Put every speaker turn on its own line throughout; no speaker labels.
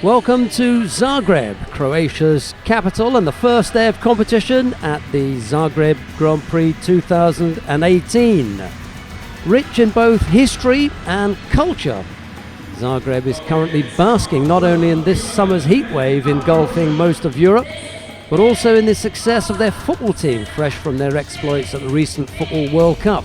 Welcome to Zagreb, Croatia's capital, and the first day of competition at the Zagreb Grand-Prix 2018. Rich in both history and culture, Zagreb is currently basking not only in this summer's heatwave engulfing most of Europe, but also in the success of their football team, fresh from their exploits at the recent Football World Cup.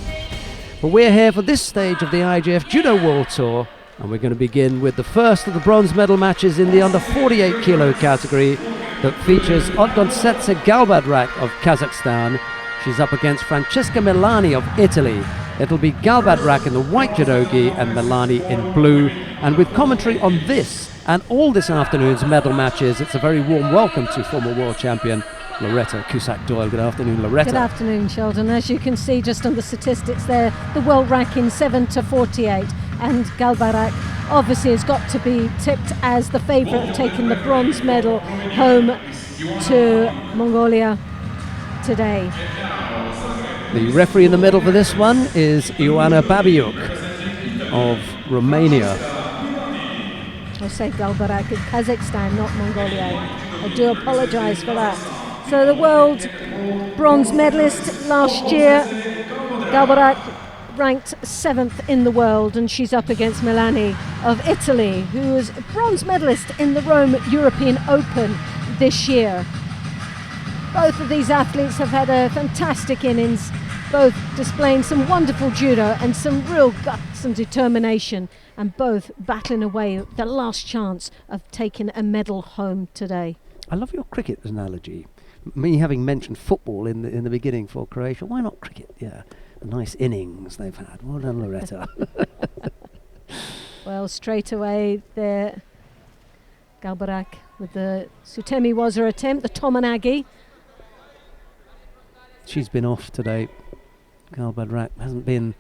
But we're here for this stage of the IJF Judo World Tour, and we're going to begin with the first of the bronze medal matches in the under 48 kilo category that features Odgonsetse Galbadrak of Kazakhstan. She's up against Francesca Milani of Italy. It'll be Galbadrak in the white judogi and Milani in blue. And with commentary on this and all this afternoon's medal matches, it's a very warm welcome to former world champion Loretta Cusack-Doyle. Good afternoon, Loretta.
Good afternoon, Sheldon. As you can see just on the statistics there, the world ranking 7 to 48, and Galbadrak obviously has got to be tipped as the favourite of taking the bronze medal home to Mongolia today.
The referee in the middle for this one is Ioana Babiuk of Romania.
I say Galbadrak in Kazakhstan, not Mongolia. I do apologise for that. So the world bronze medalist last year, Galbadrak ranked 7th in the world, and she's up against Milani of Italy, who was bronze medalist in the Rome European Open this year. Both of these athletes have had a fantastic innings, both displaying some wonderful judo and some real guts and determination, and both battling away the last chance of taking a medal home today.
I love your cricket analogy. Me having mentioned football in the beginning for Croatia, why not cricket? Yeah, a nice innings they've had. Well done, Loretta.
Well, straight away there, Galbadrak with the Sutemi Waza attempt, the Tomonagi.
She's been off today. Galbadrak hasn't been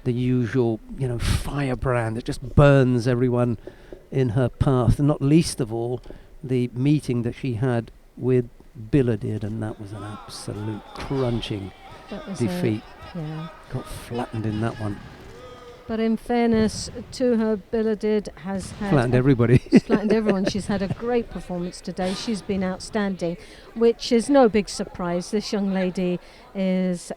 the usual, firebrand that just burns everyone in her path, and not least of all the meeting that she had with Biladid, and that was an absolute crunching defeat. Got flattened in that one.
But in fairness to her, Biladid has had
flattened everybody.
Flattened everyone. She's had a great performance today. She's been outstanding, which is no big surprise. This young lady is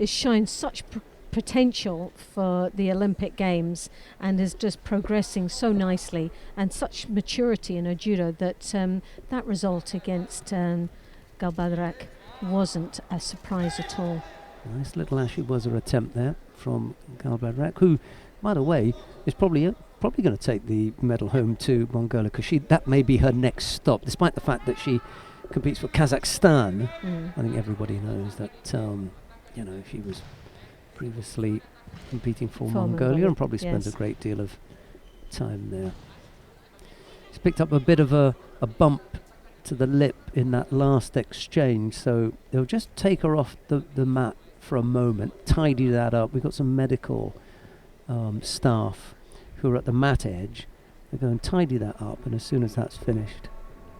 shown such potential for the Olympic Games, and is just progressing so nicely, and such maturity in her judo that that result against Galbadrak wasn't a surprise at all.
Nice little Ashley Waza attempt there from Galbadrak, who, by the way, is probably going to take the medal home to Mongolia, because that may be her next stop, despite the fact that she competes for Kazakhstan. I think everybody knows that she was previously competing for Mongolia, and probably spent a great deal of time there. She's picked up a bit of a bump to the lip in that last exchange, so they'll just take her off the mat for a moment, tidy that up. We've got some medical staff who are at the mat edge. They're going to tidy that up, and as soon as that's finished.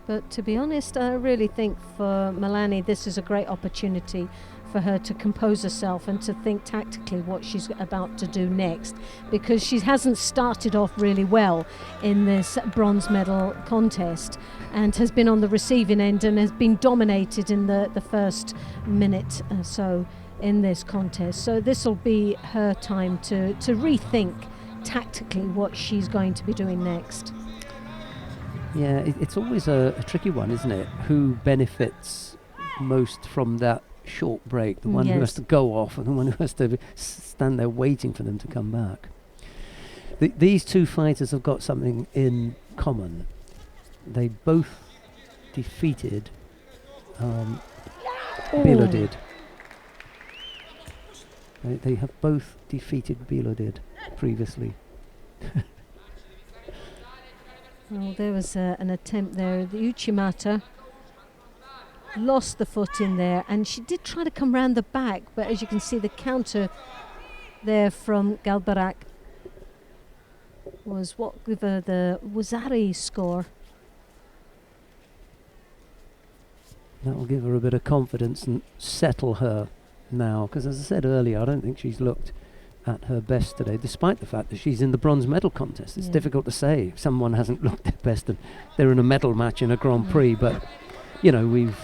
But to be honest, I really think for Milani this is a great opportunity for her to compose herself and to think tactically what she's about to do next, because she hasn't started off really well in this bronze medal contest, and has been on the receiving end and has been dominated in the first minute or so in this contest. So this will be her time to rethink tactically what she's going to be doing next.
Yeah, it's always a tricky one, isn't it? Who benefits most from that short break? The one who has to go off, and the one who has to stand there waiting for them to come back. These two fighters have got something in common. They both defeated Biladid. They have both defeated Biladid previously.
Well, there was an attempt there. The Uchimata lost the foot in there, and she did try to come round the back, but as you can see, the counter there from Galbadrak was what gave her the Wazari score.
That will give her a bit of confidence and settle her now, because as I said earlier, I don't think she's looked at her best today, despite the fact that she's in the bronze medal contest. It's difficult to say if someone hasn't looked their best and they're in a medal match in a Grand Prix, but you know, we've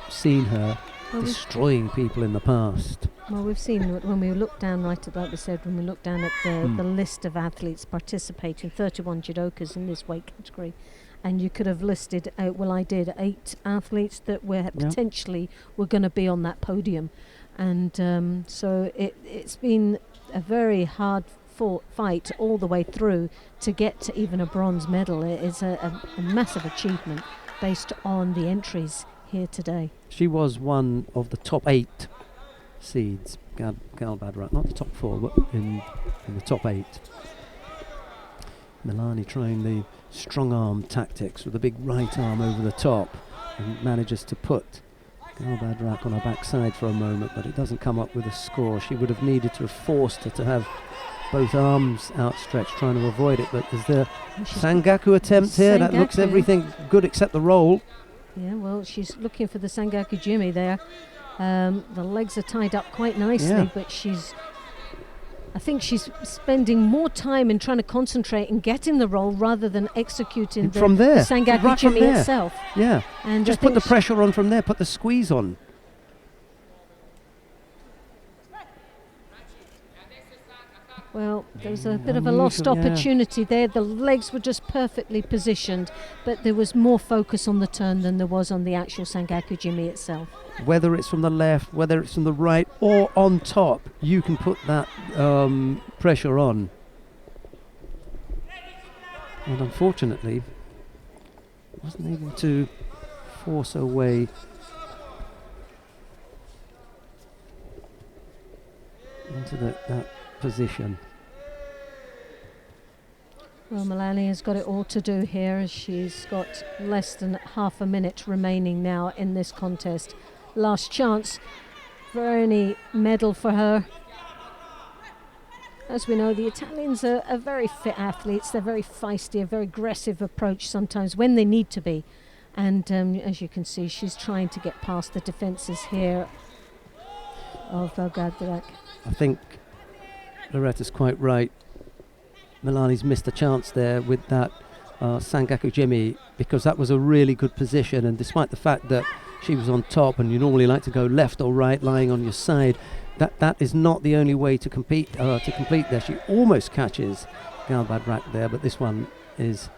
seen her destroying people in the past.
Well, we've seen when we look down, right at like we said, when we look down at the list of athletes participating, 31 judokas in this weight category, and you could have listed out, well, I did 8 athletes that were potentially were going to be on that podium, and so it's been a very hard fight all the way through to get to even a bronze medal. It is a massive achievement based on the entries here today.
She was one of the top 8 seeds, Gal Badrak, not the top 4, but in the top 8. Milani trying the strong arm tactics with a big right arm over the top and manages to put Gal Badrak on her backside for a moment, but it doesn't come up with a score. She would have needed to have forced her to have both arms outstretched, trying to avoid it, but is there Sangaku attempt here? That looks everything good except the roll.
Yeah, well, she's looking for the Sangaku Jimmy there. The legs are tied up quite nicely, but I think she's spending more time in trying to concentrate and getting the roll rather than executing the Sangaku Jimmy itself.
Yeah, and just put the pressure on from there, put the squeeze on.
Well, there was a bit of a lost opportunity there. The legs were just perfectly positioned, but there was more focus on the turn than there was on the actual Sangaku Jimmy itself.
Whether it's from the left, whether it's from the right, or on top, you can put that pressure on. And unfortunately, wasn't able to force her way into that position.
Well, Milani has got it all to do here, as she's got less than half a minute remaining now in this contest. Last chance for any medal for her. As we know, the Italians are very fit athletes. They're very feisty, a very aggressive approach sometimes when they need to be. And as you can see, she's trying to get past the defences here of Gadrak.
I think Loretta's quite right. Milani's missed a chance there with that Sangaku Jimmy, because that was a really good position, and despite the fact that she was on top and you normally like to go left or right lying on your side, that is not the only way to complete there. She almost catches Gal Badrak there, but this one is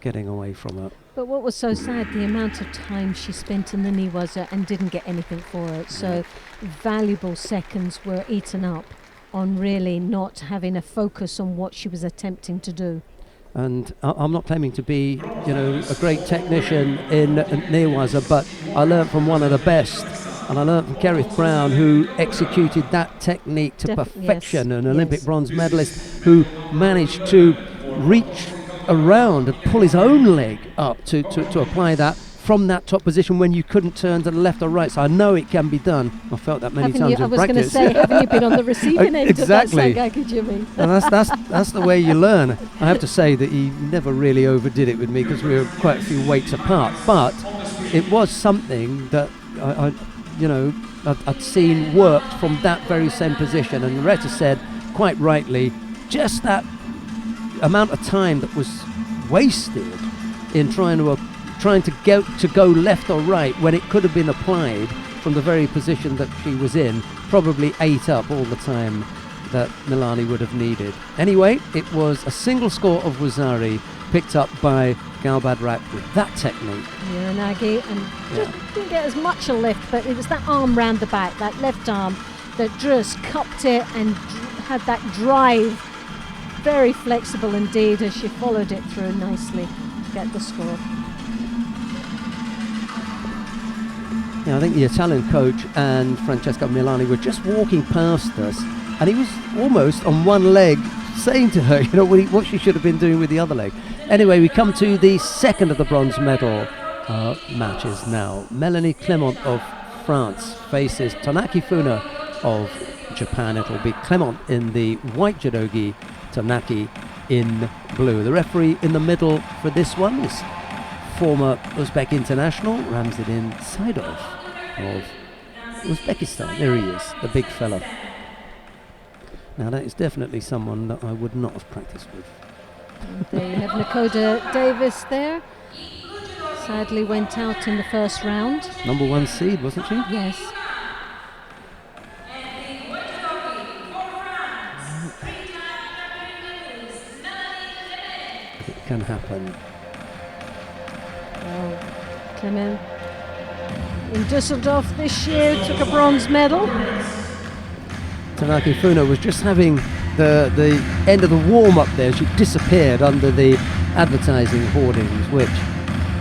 getting away from her.
But what was so sad, the amount of time she spent in the Niwaza and didn't get anything for it. So valuable seconds were eaten up on really not having a focus on what she was attempting to do.
And I'm not claiming to be, a great technician in Niwaza, but I learned from one of the best, and I learned from Kerith Brown, who executed that technique to perfection, an Olympic bronze medalist who managed to reach around and pull his own leg up to apply that from that top position when you couldn't turn to the left or right. So I know it can be done. I felt that many times in practice.
I was going to say, haven't you been on the receiving end of that Sangaku Jimmy?
And that's the way you learn. I have to say that he never really overdid it with me because we were quite a few weights apart. But it was something that I'd seen worked from that very same position. And Loretta said, quite rightly, just that amount of time that was wasted in trying to go left or right when it could have been applied from the very position that she was in, probably ate up all the time that Milani would have needed. Anyway, it was a single score of Wazari picked up by Gal Badrak with that technique.
Yeah, Nagy, and just didn't get as much a lift, but it was that arm round the back, that left arm, that just cupped it and had that drive. Very flexible indeed, as she followed it through nicely to get the score.
Yeah, I think the Italian coach and Francesca Milani were just walking past us, and he was almost on one leg saying to her, what she should have been doing with the other leg. Anyway, we come to the second of the bronze medal matches now. Melanie Clement of France faces Tanaki Funa of Japan. It'll be Clement in the white judogi, Tanaki in blue. The referee in the middle for this one is former Uzbek international Ramzadin Saidov of Uzbekistan. There he is, the big fella. Now that is definitely someone that I would not have practiced with.
And there you have Nakoda Davis there. Sadly went out in the first round.
#1 seed, wasn't she?
Yes.
It can happen.
Well, Clement in Düsseldorf this year took a bronze medal.
Tanaki Funo was just having the end of the warm-up there. She disappeared under the advertising hoardings, which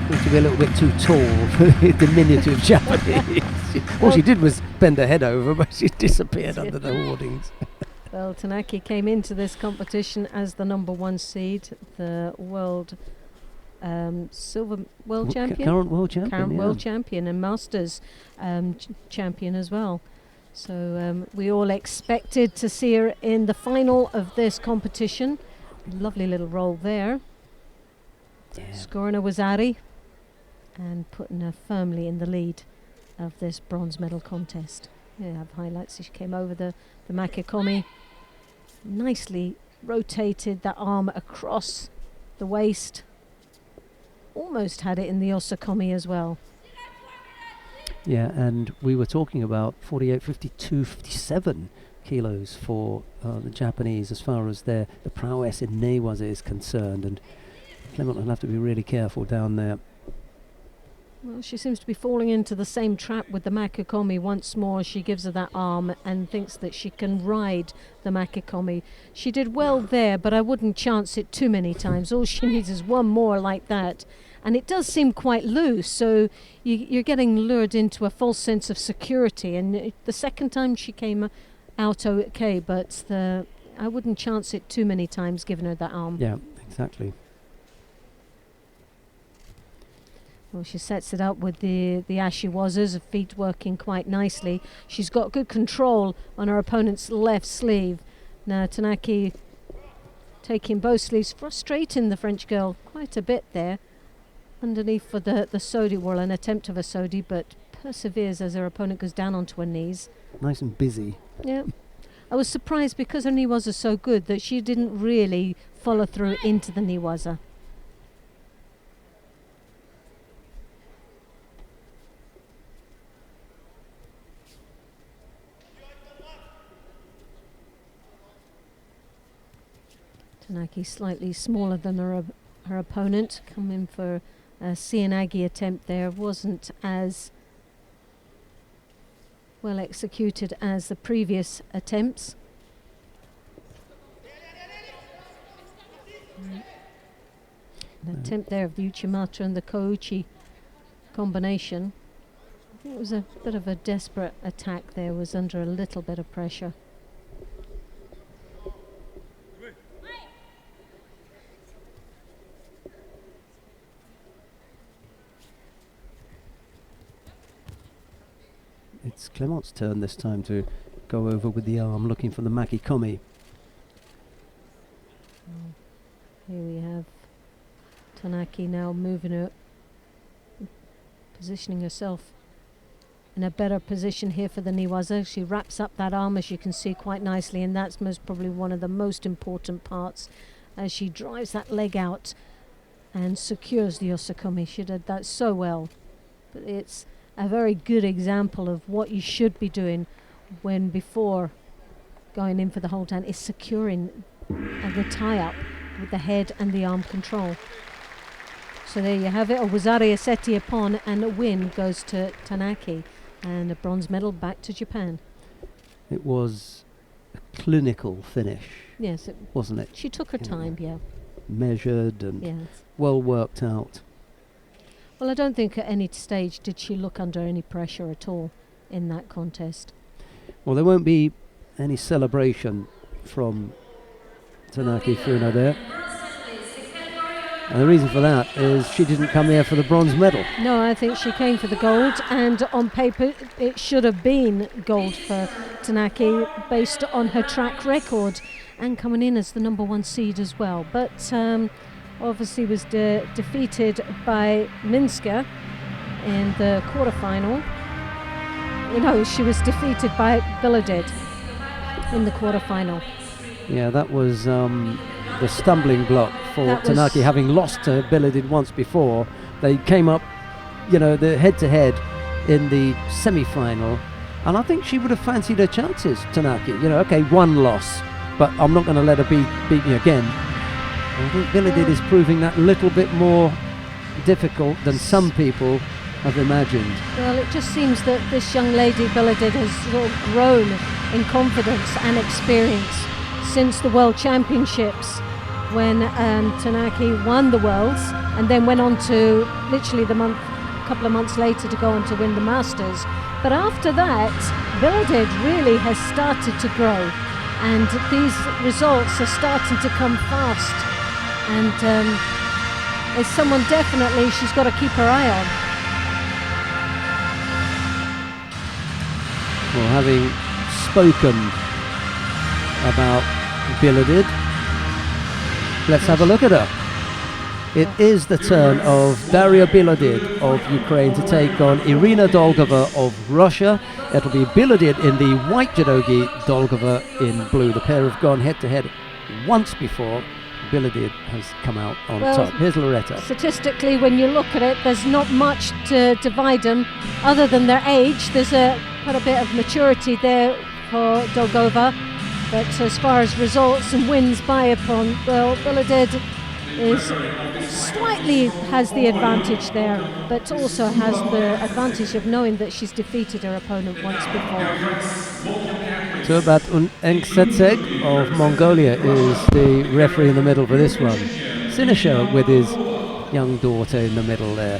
seemed to be a little bit too tall for the diminutive Japanese. All she did was bend her head over, but she disappeared under the hoardings.
Well, Tanaki came into this competition as the #1 seed, the world silver world champion,
current world champion,
current world champion, and Masters champion as well. So we all expected to see her in the final of this competition. Lovely little roll there.
Yeah.
Scoring a Wazari and putting her firmly in the lead of this bronze medal contest. Yeah, I have highlights. She came over the Makikomi, nicely rotated that arm across the waist. Almost had it in the Osakomi as well.
Yeah, and we were talking about 48, 52, 57 kilos for the Japanese as far as the prowess in Newaza is concerned, and Clement will have to be really careful down there.
Well, she seems to be falling into the same trap with the Makikomi once more. She gives her that arm and thinks that she can ride the Makikomi. She did well there, but I wouldn't chance it too many times. All she needs is one more like that. And it does seem quite loose, so you're getting lured into a false sense of security. And the second time she came out okay, but I wouldn't chance it too many times, giving her that arm.
Yeah, exactly.
Well, she sets it up with the ashiwazas, her feet working quite nicely. She's got good control on her opponent's left sleeve. Now Tanaki taking both sleeves, frustrating the French girl quite a bit there. Underneath for the sodi whirl, an attempt of a sodi, but perseveres as her opponent goes down onto her knees.
Nice and busy.
Yeah. I was surprised because her niwaza so good that she didn't really follow through into the niwaza. Tanaki slightly smaller than her opponent, coming for a Sianagi attempt there. Wasn't as well executed as the previous attempts. An attempt there of the Uchimata and the Kouchi combination. I think it was a bit of a desperate attack there, was under a little bit of pressure.
It's Clement's turn this time to go over with the arm, looking for the Makikomi.
Here we have Tanaki now moving her, positioning herself in a better position here for the niwaza. She wraps up that arm, as you can see, quite nicely, and that's most probably one of the most important parts as she drives that leg out and secures the osakomi. She did that so well, but it's a very good example of what you should be doing when before going in for the hold down is securing the tie-up with the head and the arm control. So there you have it, a Wazari Aseti upon, and a win goes to Tanaki, and a bronze medal back to Japan.
It was a clinical finish.
Yes,
wasn't it?
She took her time, yeah.
Measured and
yes.
well worked out.
Well, I don't think at any stage did she look under any pressure at all in that contest.
Well, there won't be any celebration from Tanaki Funo there. And the reason for that is she didn't come here for the bronze medal.
No, I think she came for the gold, and on paper it should have been gold for Tanaki based on her track record and coming in as the #1 seed as well. But obviously was defeated by Minska in the quarterfinal. No, she was defeated by Biladid in the quarterfinal.
Yeah, that was the stumbling block for Tanaki, having lost to Biladid once before. They came up, the head-to-head in the semi-final, and I think she would have fancied her chances, Tanaki. Okay, one loss, but I'm not going to let her beat me again. I think Biladid is proving that a little bit more difficult than some people have imagined.
Well, it just seems that this young lady, Biladid, has sort of grown in confidence and experience since the World Championships, when Tanaki won the Worlds and then went on to literally a couple of months later to go on to win the Masters. But after that, Biladid really has started to grow, and these results are starting to come fast, and it's someone definitely she's got to keep her eye on.
Well, having spoken about Biladid, let's have a look at her. It is the turn of Daria Biladid of Ukraine to take on Irina Dolgova of Russia. It'll be Biladid in the white judogi, Dolgova in blue. The pair have gone head-to-head once before. Biladid has come out on top. Here's Loretta.
Statistically, when you look at it, there's not much to divide them other than their age. There's quite a bit of maturity there for Dolgova. But as far as results and wins by upon, well, Biladid slightly has the advantage there, but also has the advantage of knowing that she's defeated her opponent once before.
Turbat Unenksetseg of Mongolia is the referee in the middle for this one. Sinisha with his young daughter in the middle there.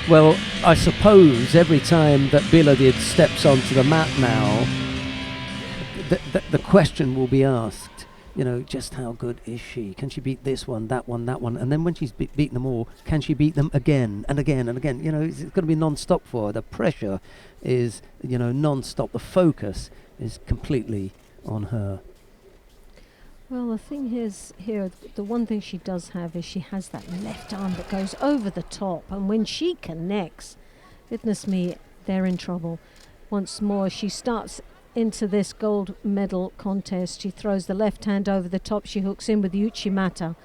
Well, I suppose every time that Biladid steps onto the mat now, the question will be asked, just how good is she? Can she beat this one, that one, that one? And then when she's beaten them all, can she beat them again and again and again? It's going to be non-stop for her. The pressure is, non-stop. The focus is completely on her.
Well, the thing is here, the one thing she does have is she has that left arm that goes over the top, and when she connects, goodness me, they're in trouble. Once more, she starts into this gold medal contest. She throws the left hand over the top, she hooks in with the Uchimata,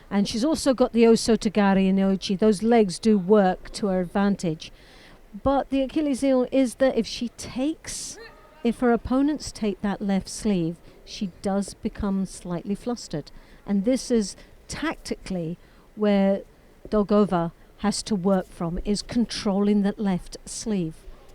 and she's also got the Osotogari and the Ochi. Those legs do work to her advantage. But the Achilles heel is that if her opponents take that left sleeve, she does become slightly flustered. And this is tactically where Dolgova has to work from, is controlling that left sleeve,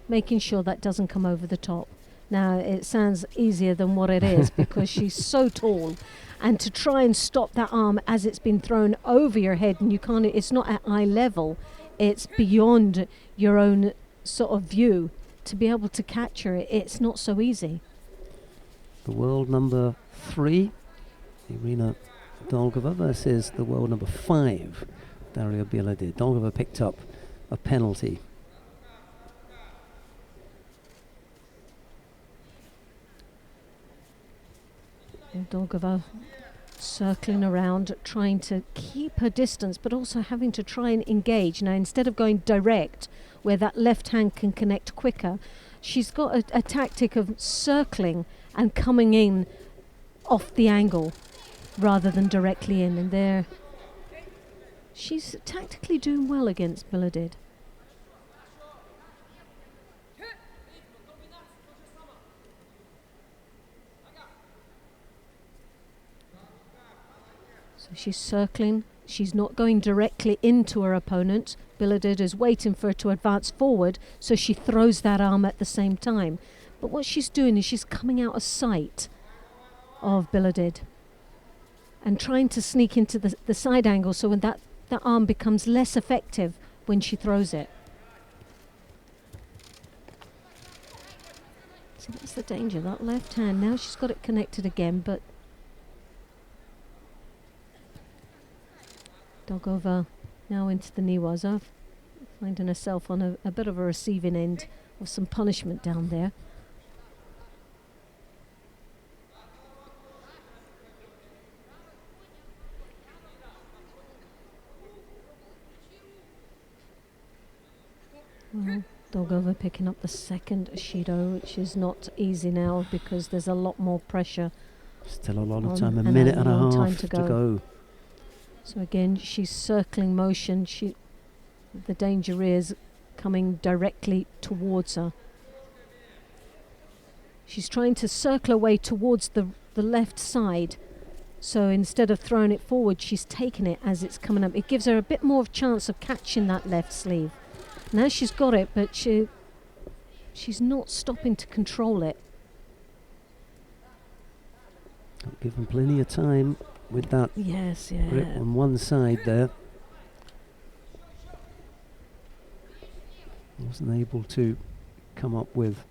making sure that doesn't come over the top. Now, it sounds easier than what it is because she's so tall, and to try and stop that arm as it's been thrown over your head, and it's not at eye level, it's beyond your own sort of view. To be able to catch her, it's not so easy.
The world number 3, Irina Dolgova, versus the world number 5, Daria Biladid. Dolgova picked up a penalty. And Dolgova circling around, trying to keep her distance, but also having to try and engage. Now, instead of going direct, where that left hand can connect quicker, she's got a tactic of circling and coming in off the angle rather than directly in. And there, she's tactically doing well against Biladid. So she's circling. She's not going directly into her opponent. Biladid is waiting for her to advance forward, so she throws that arm at the same time. But what she's doing is she's coming out of sight of Biladid and trying to sneak into the side angle, so when that arm becomes less effective when she throws it. So that's the danger, that left hand. Now she's got it connected again, but Dolgova now into the Niwaza, finding herself on a bit of a receiving end of some punishment down there.
Well, Dolgova picking up the second Shido, which is not easy now because there's a lot more pressure.
Still a lot of time, a minute and a half to go.
So again, she's circling motion. The danger is coming directly towards her. She's trying to circle away towards the left side. So instead of throwing it forward, she's taking it as it's coming up. It gives her a bit more of a chance of catching that left sleeve. Now she's got it, but she's not stopping to control it.
Given plenty of time with that grip on one side there. Wasn't able to come up with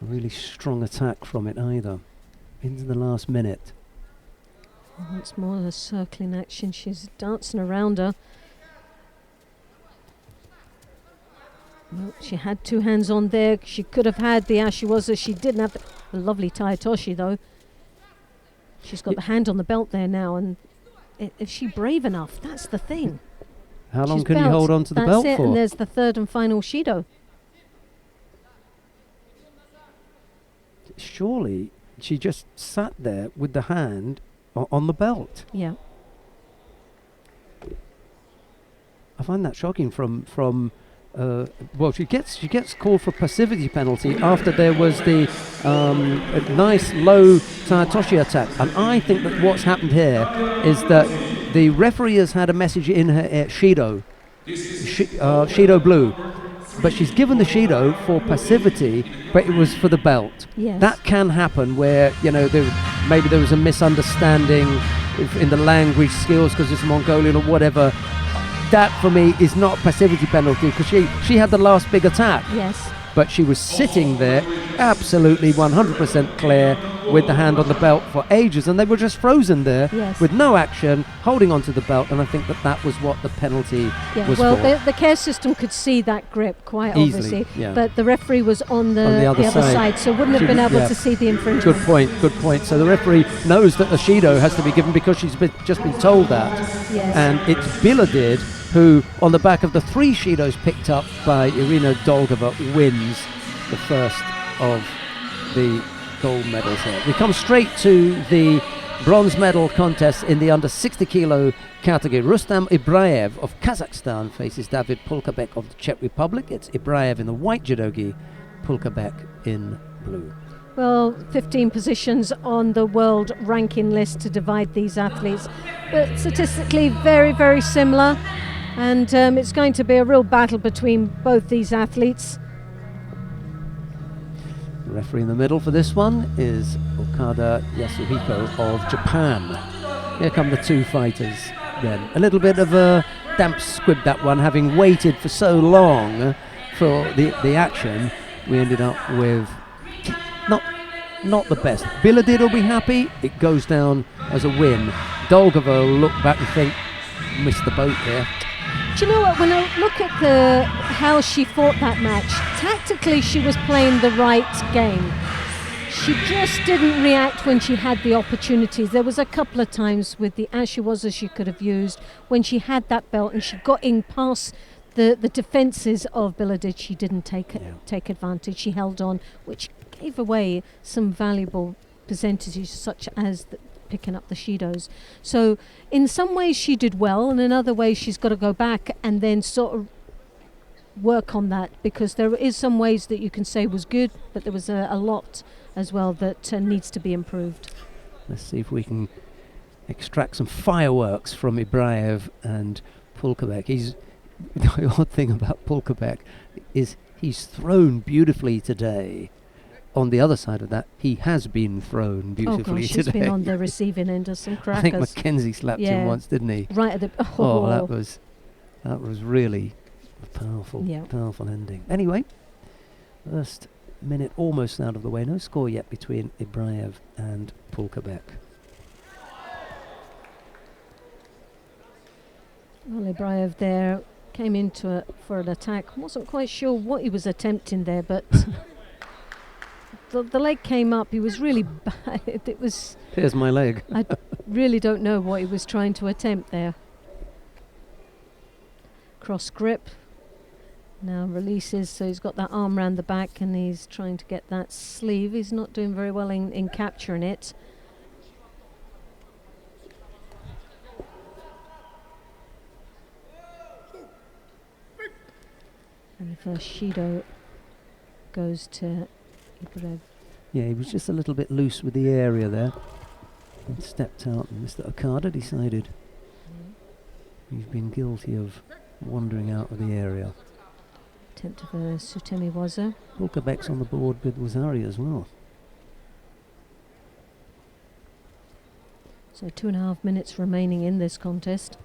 a really strong attack from it either. Into the last minute.
Once more the circling action. She's dancing around her. Well, she had two hands on there. She could have had the Ashiwaza. She didn't have the lovely Taitoshi though. She's got the hand on the belt there now, and is she brave enough? That's the thing.
How long can you hold on to the belt for?
And there's the third and final Shido.
Surely she just sat there with the hand on the belt.
Yeah.
I find that shocking from well, she gets called for passivity penalty after there was the nice low Taitoshi attack, and I think that what's happened here is that the referee has had a message in her Shido blue, but she's given the Shido for passivity, but it was for the belt.
Yes.
That can happen where maybe there was a misunderstanding in the language skills because it's Mongolian or whatever. That for me is not passivity penalty because she had the last big attack.
Yes.
But she was sitting there absolutely 100% clear with the hand on the belt for ages, and they were just frozen there with no action, holding onto the belt, and I think that was what the penalty was for.
Well, the care system could see that grip quite
easily,
obviously, but the referee was on the other side, so wouldn't have been able to see the infringement.
Good point. So the referee knows that a Shido has to be given because she's just been told that.
Yes.
And it's Biladid who, on the back of the 3 Shidos picked up by Irina Dolgova, wins the first of the gold medals here. We come straight to the bronze medal contest in the under 60 kilo category. Rustam Ibraev of Kazakhstan faces David Pulkabek of the Czech Republic. It's Ibraev in the white judogi, Pulkabek in blue.
Well, 15 positions on the world ranking list to divide these athletes, but statistically very, very similar. And it's going to be a real battle between both these athletes.
The referee in the middle for this one is Okada Yasuhiko of Japan. Here come the two fighters then. A little bit of a damp squib, that one, having waited for so long for the action. We ended up with not the best. Biladid will be happy. It goes down as a win. Dolgova will look back and think, missed the boat there.
Do you know what, when I look at how she fought that match, tactically she was playing the right game. She just didn't react when she had the opportunities. There was a couple of times with the Ashiwaza she could have used when she had that belt and she got in past the defences of Biladid. She didn't take advantage. She held on, which gave away some valuable percentages such as picking up the Shidos. So in some ways she did well, and in other ways she's got to go back and then sort of work on that, because there is some ways that you can say was good, but there was a lot as well that needs to be improved.
Let's see if we can extract some fireworks from Ibraev and Pulkabek. The odd thing about Pulkabek is he's thrown beautifully today. On the other side of that, he has been thrown beautifully today.
He's been on the receiving end of some crackers.
I think Mackenzie slapped him once, didn't he?
Right at the...
that was really a powerful ending. Anyway, first minute almost out of the way. No score yet between Ibraev and Pulkabek.
Well, Ibraev there came into it for an attack. Wasn't quite sure what he was attempting there, but... The leg came up. He was really bad. It was...
Here's my leg.
I really don't know what he was trying to attempt there. Cross grip. Now releases, so he's got that arm round the back and he's trying to get that sleeve. He's not doing very well in capturing it. And the first Shido goes to Ibrev.
Yeah, he was just a little bit loose with the area there. And stepped out, and Mr. Okada decided he's been guilty of wandering out of the area.
Attempt of a Sutemi Waza.
Pulkabek's on the board with Wazari as well.
So 2.5 minutes remaining in this contest.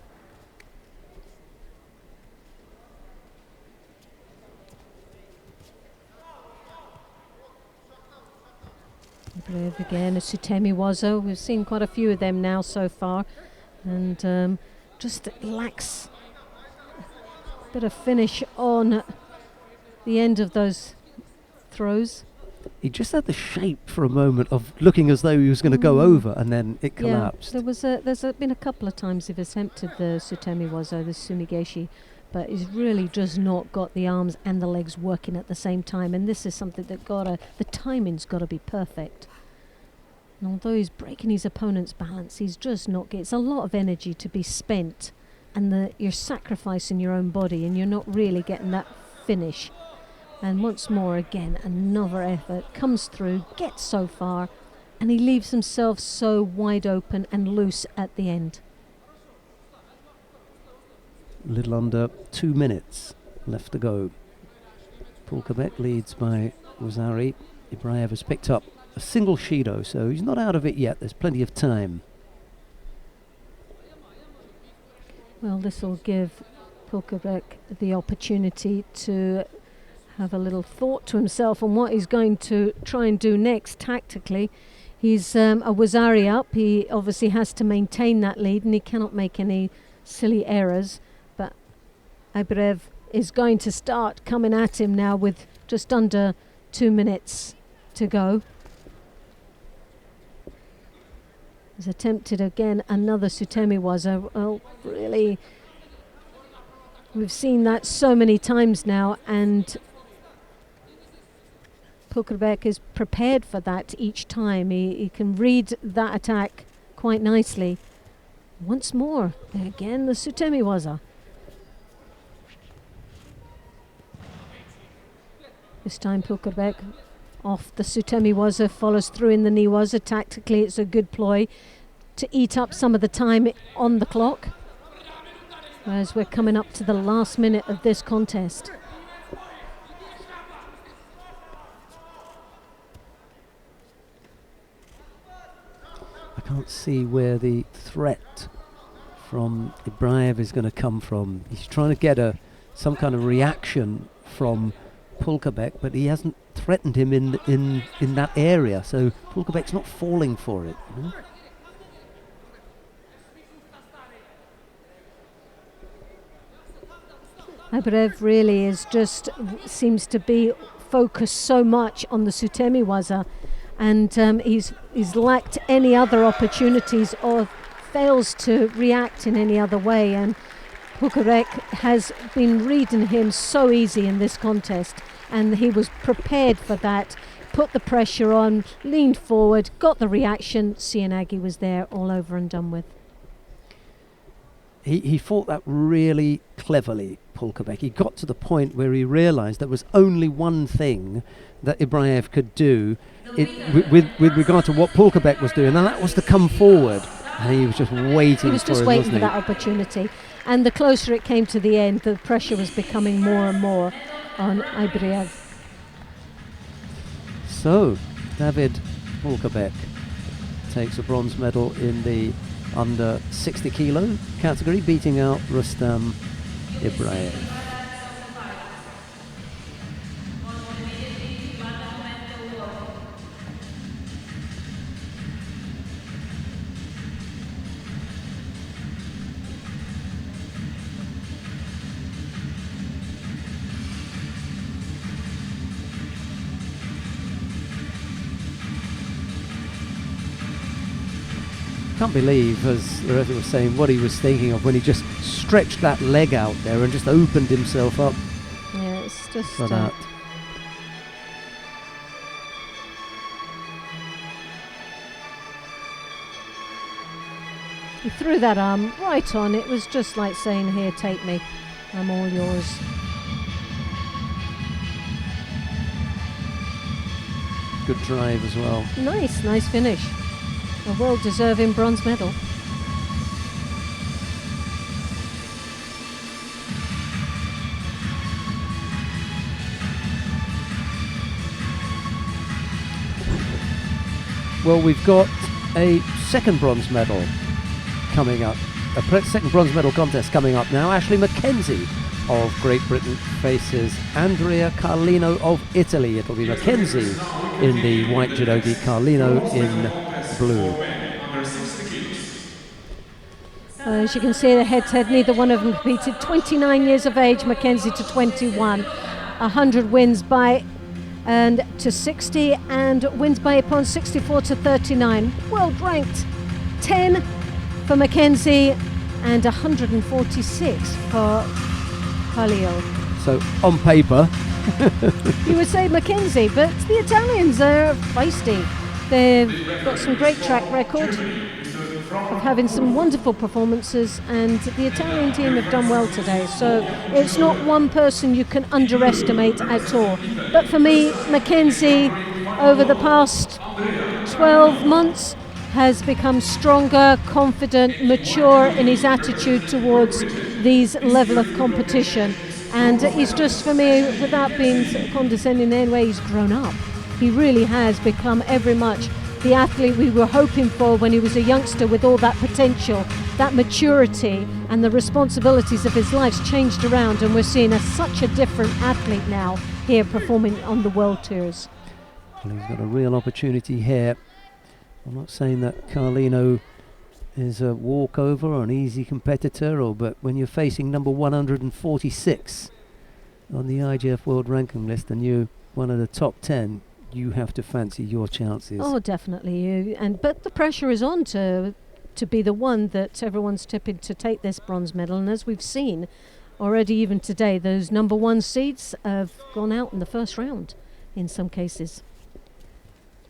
Ibrev again, a Sutemi Waza. We've seen quite a few of them now so far, and just lacks a bit of finish on the end of those throws.
He just had the shape for a moment of looking as though he was going to go over, and then it collapsed.
Yeah, there's been a couple of times they've attempted the Sutemi Waza, the Sumigeshi, but he's really just not got the arms and the legs working at the same time, and this is something that the timing's got to be perfect. And although he's breaking his opponent's balance, he's just not getting. It's a lot of energy to be spent, and you're sacrificing your own body, and you're not really getting that finish. And once more, again, another effort comes through, gets so far, and he leaves himself so wide open and loose at the end.
A little under 2 minutes left to go. Pulkabek leads by Wazari. Ibraev has picked up a single Shido, so he's not out of it yet. There's plenty of time.
Well, this will give Pulkabek the opportunity to have a little thought to himself on what he's going to try and do next tactically. He's a Wazari up. He obviously has to maintain that lead, and he cannot make any silly errors. But Ibrev is going to start coming at him now with just under 2 minutes to go. He's attempted again another Sutemi Waza. Well, really, we've seen that so many times now, and Pulkabek is prepared for that each time. He can read that attack quite nicely. Once more, again the Sutemi Waza. This time Pulkabek off the Sutemi Waza, follows through in the knee Waza. Tactically it's a good ploy to eat up some of the time on the clock, as we're coming up to the last minute of this contest.
I can't see where the threat from Ibraev is going to come from. He's trying to get some kind of reaction from Pulkabek, but he hasn't threatened him in that area, so Pulkabek's not falling for it. You know?
Ibrev really seems to be focused so much on the Sutemi Waza, and he's lacked any other opportunities or fails to react in any other way, and Pulkabek has been reading him so easy in this contest, and he was prepared for that, put the pressure on, leaned forward, got the reaction. Cianagi was there, all over and done with.
He fought that really cleverly, Pulkabek. He got to the point where he realised there was only one thing that Ibraev could do with regard to what Pulkabek was doing, and that was to come forward. And he was just waiting.
He was just waiting for that opportunity. And the closer it came to the end, the pressure was becoming more and more on Ibreev.
So, David Pulkabek takes a bronze medal in the under 60 kilo category, beating out Rustam Ibraev. Can't believe, as Loretta was saying, what he was thinking of when he just stretched that leg out there and just opened himself up.
Yeah, Just
for that.
he threw that arm right on. It was just like saying, "Here, take me. I'm all yours."
Good drive as well.
Nice finish. A well-deserving bronze medal.
Well, we've got a second bronze medal coming up. Second bronze medal contest coming up now. Ashley Mackenzie of Great Britain faces Andrea Carlino of Italy. It'll be Mackenzie in the white judogi, Carlino in blue.
As you can see, the head-to-head, neither one of them competed. 29 years of age, Mackenzie to 21. 100 wins by and to 60, and wins by a point 64 to 39. World ranked 10 for Mackenzie and 146 for Carlino.
So on paper,
you would say Mackenzie, but the Italians are feisty. They've got some great track record of having some wonderful performances, and the Italian team have done well today, so it's not one person you can underestimate at all. But for me, Mackenzie over the past 12 months has become stronger, confident, mature in his attitude towards these level of competition, and he's just, for me, without being condescending in any way, he's grown up. He really has become every much the athlete we were hoping for when he was a youngster, with all that potential, that maturity, and the responsibilities of his life's changed around, and we're seeing such a different athlete now here performing on the world tours.
Well, he's got a real opportunity here. I'm not saying that Carlino is a walkover or an easy competitor, but when you're facing number 146 on the IGF World Ranking List and you're one of the top 10, you have to fancy your chances.
Oh, definitely. But the pressure is on to be the one that everyone's tipping to take this bronze medal. And as we've seen already, even today, those number one seeds have gone out in the first round in some cases.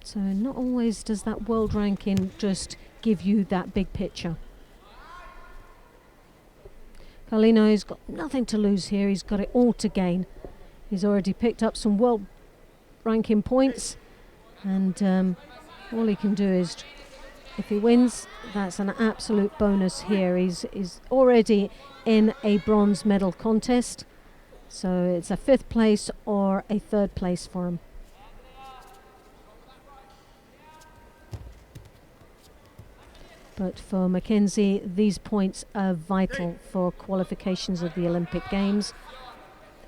So not always does that world ranking just give you that big picture. Carlino's got nothing to lose here. He's got it all to gain. He's already picked up some world ranking points, and all he can do is, if he wins, that's an absolute bonus here. He's already in a bronze medal contest, so it's a 5th place or a 3rd place for him. But for Mackenzie, these points are vital for qualifications of the Olympic Games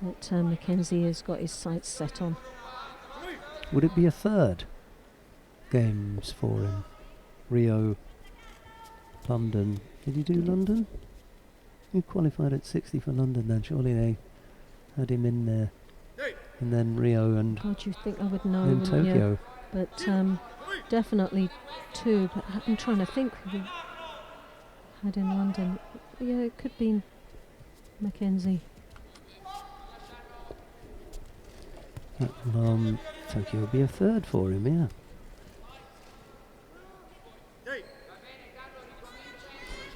that Mackenzie has got his sights set on.
Would it be a 3rd Games for him? Rio, London. Did he do London? He qualified at 60 for London then. Surely they had him in there. And then Rio and
God, you think I would know,
in Tokyo.
You? But definitely 2. But I'm trying to think who had in London. Yeah, it could be Mackenzie.
Tokyo would be a 3rd for him, yeah.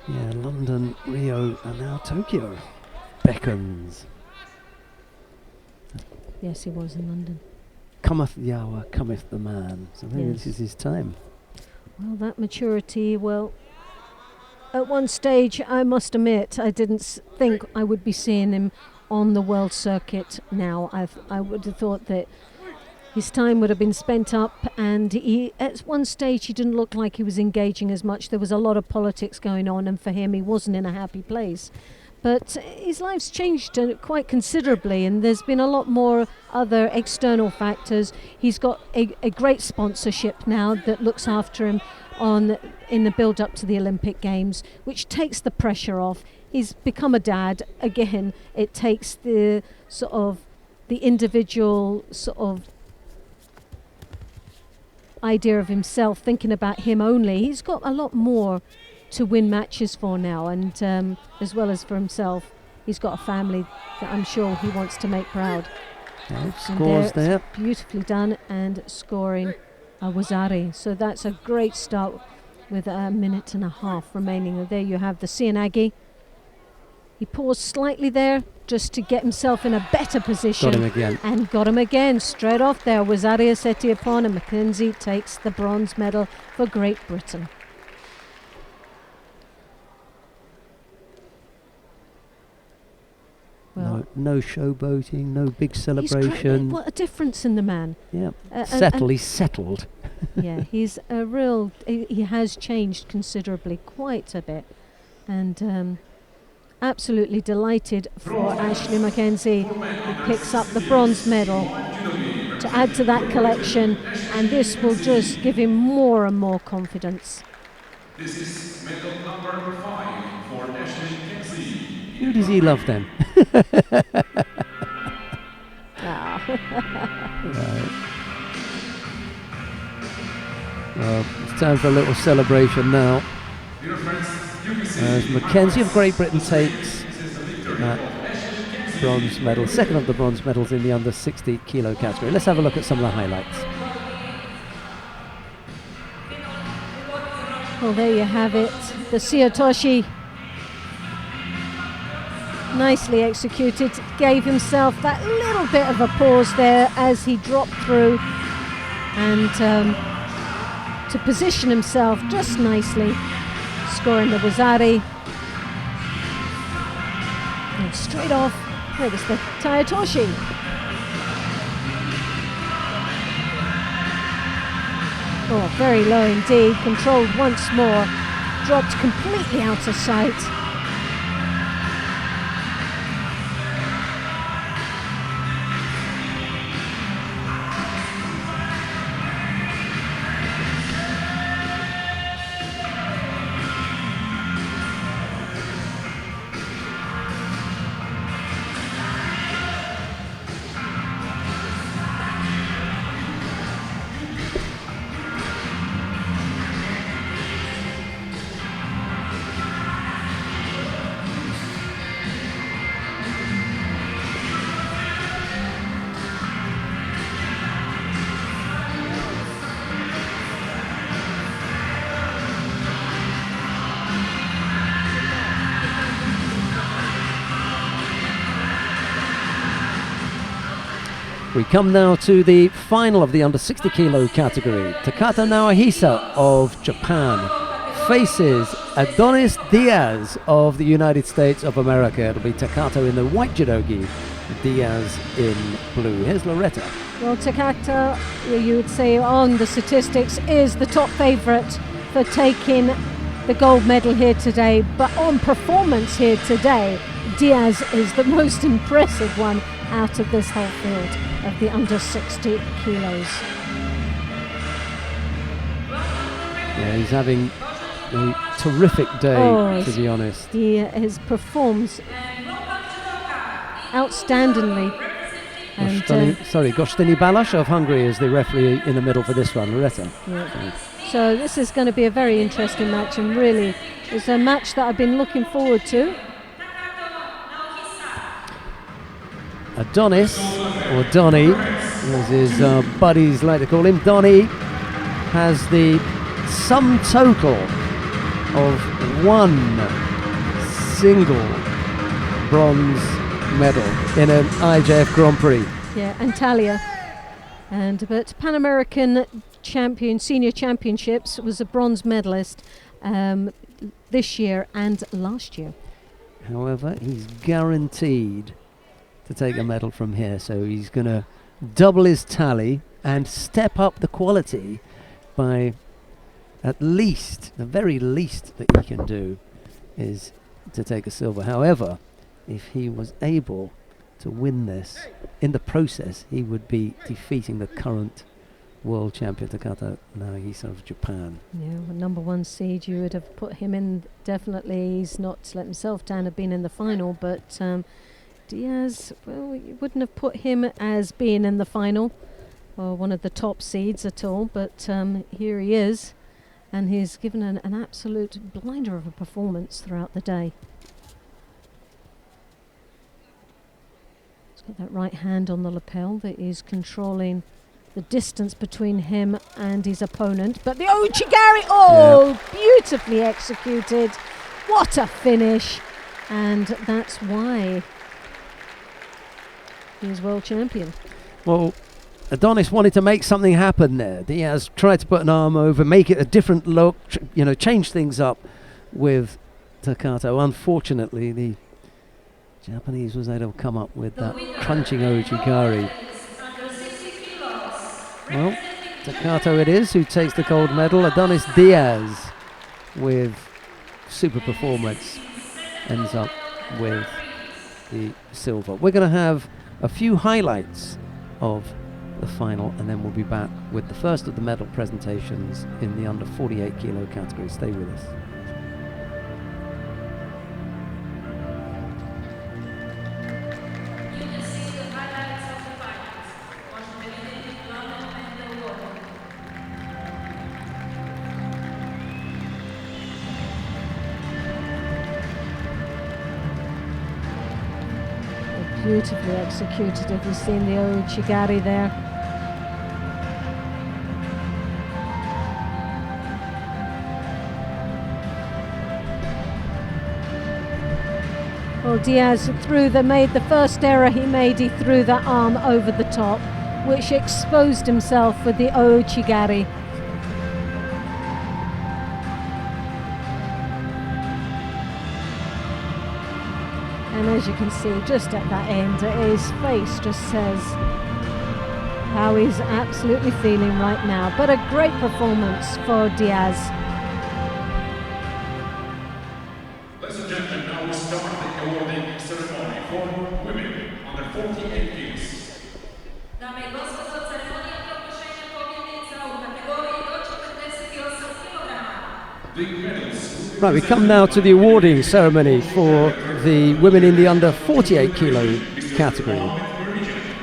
Yeah, London, Rio, and now Tokyo beckons.
Yes, he was in London.
Cometh the hour, cometh the man. So maybe this is his time.
Well, that maturity, at one stage, I must admit, I didn't think I would be seeing him on the world circuit now. I would have thought that his time would have been spent up, and at one stage he didn't look like he was engaging as much. There was a lot of politics going on, and for him he wasn't in a happy place. But his life's changed quite considerably, and there's been a lot more other external factors. He's got a great sponsorship now that looks after him in the build-up to the Olympic Games, which takes the pressure off. He's become a dad. Again, it takes the individual idea of himself, thinking about him only. He's got a lot more to win matches for now, and as well as for himself, he's got a family that I'm sure he wants to make proud.
Scores there.
Beautifully done, and scoring Wazari. So that's a great start with a minute and a half remaining. And there you have the Sianagi. He paused slightly there just to get himself in a better position.
Got him again.
And got him again, straight off there. Wazari Setiapon, and Mackenzie takes the bronze medal for Great Britain.
Well, no showboating, no big celebration.
What a difference in the man.
Yeah, he's settled.
Yeah, he's a he has changed considerably, quite a bit. And absolutely delighted for Ashley Mackenzie, who picks up the bronze medal to add to that collection, and this will just give him more and more confidence.
This is medal number 5 for Ashley Mackenzie.
Who does he love then? Right. Well, it's time for a little celebration now. As Mackenzie of Great Britain takes that bronze medal, second of the bronze medals in the under 60 kilo category. Let's have a look at some of the highlights.
Well, there you have it, the Siatoshi. Nicely executed, gave himself that little bit of a pause there as he dropped through, and to position himself just nicely, scoring the Wazari. And straight off, there was the Tayatoshi. Oh, very low indeed, controlled once more, dropped completely out of sight.
We come now to the final of the under 60 kilo category. Takata Naohisa of Japan faces Adonis Diaz of the United States of America. It'll be Takata in the white judogi, Diaz in blue. Here's Loretta.
Well, Takata, you would say on the statistics, is the top favourite for taking the gold medal here today, but on performance here today, Diaz is the most impressive one out of this whole field of the under 60 kilos.
Yeah, he's having a terrific day, to be honest.
He has performed outstandingly.
Gostini Balas of Hungary is the referee in the middle for this one, Loretta.
Yeah. So this is going to be a very interesting match, and really it's a match that I've been looking forward to.
Adonis, or Donny, as his buddies like to call him, Donny has the sum total of one single bronze medal in an IJF Grand Prix.
Yeah, Antalya. But Pan American champion, senior championships, was a bronze medalist this year and last year.
However, he's guaranteed to take a medal from here, so he's going to double his tally and step up the quality by at least, the very least that he can do is to take a silver. However, if he was able to win this, in the process he would be defeating the current world champion Takata Naohisa of Japan.
Yeah, well, number one seed, you would have put him in, definitely. He's not let himself down, have been in the final, but Diaz, well, you wouldn't have put him as being in the final or one of the top seeds at all, but here he is, and he's given an absolute blinder of a performance throughout the day. Get that right hand on the lapel that is controlling the distance between him and his opponent. But the Ouchigari, beautifully executed. What a finish. And that's why he's world champion.
Well, Adonis wanted to make something happen there. Diaz tried to put an arm over, make it a different look, change things up with Takato. Unfortunately, the Japanese was able to come up with that crunching Ouchigari. Well, Takato it is who takes the gold medal. Adonis Diaz with super performance ends up with the silver. We're going to have a few highlights of the final, and then we'll be back with the first of the medal presentations in the under 48 kilo category. Stay with us.
Beautifully executed. Have you seen the Ouchigari there? Well, Diaz made the first error he made. He threw that arm over the top, which exposed himself with the Ouchigari. And as you can see, just at that end, his face just says how he's absolutely feeling right now. But a great performance for Diaz.
Ladies and gentlemen, now we start the awarding ceremony for women under 48 kilos. Big medals.
Right, we come now to the awarding ceremony for the women in the under 48 kilo category.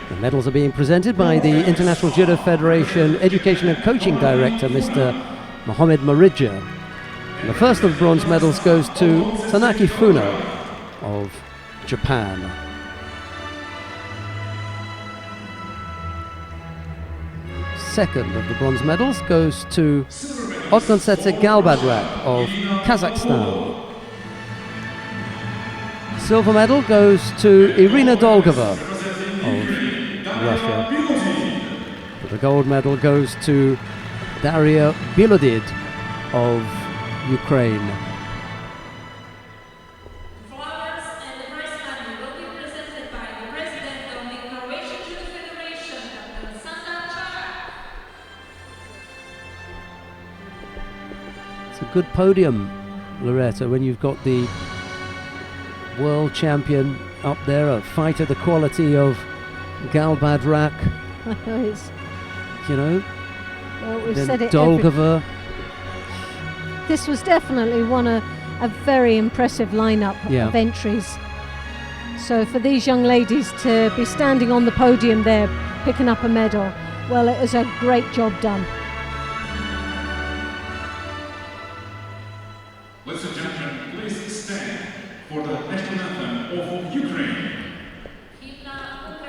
The medals are being presented by the International Judo Federation Education and Coaching Director, Mr. Mohamed Marija. And the first of the bronze medals goes to Tanaki Funo of Japan. Second of the bronze medals goes to Otgonsetse Galbadrak of Kazakhstan. Silver medal goes to Irina Dolgova of Russia. The gold medal goes to Daria Bilodid of Ukraine.
Flowers and the prize money will be presented by the president of the Croatian Judo Federation, Dr. Sanda Chara.
It's a good podium, Loretta, when you've got the world champion up there, a fighter the quality of Galbadrak,
Well, we've
then
said it.
Dolgova.
This was definitely a very impressive lineup of entries. So for these young ladies to be standing on the podium there, picking up a medal, well, it was a great job done.
Ladies and gentlemen, please stand for the national anthem of Ukraine.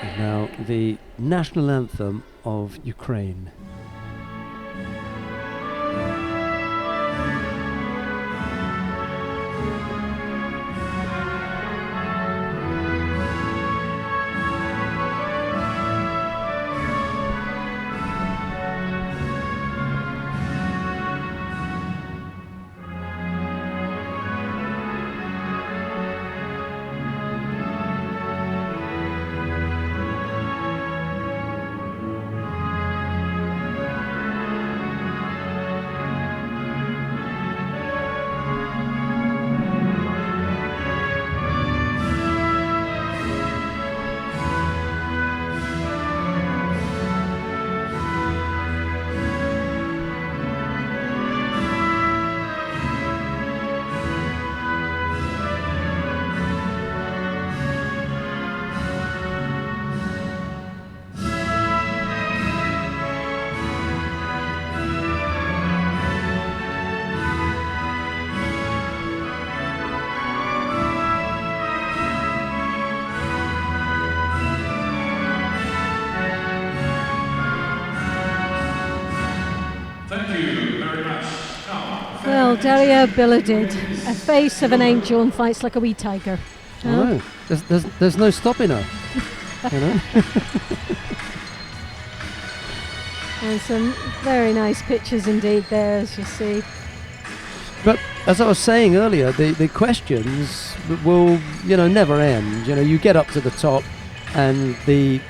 And now the national anthem of Ukraine.
Well, Daria Biladid, a face of an angel and fights like a wee tiger.
I know. There's no stopping her. You know?
And some very nice pictures indeed there, as you see.
But as I was saying earlier, the questions will, never end. You get up to the top, and the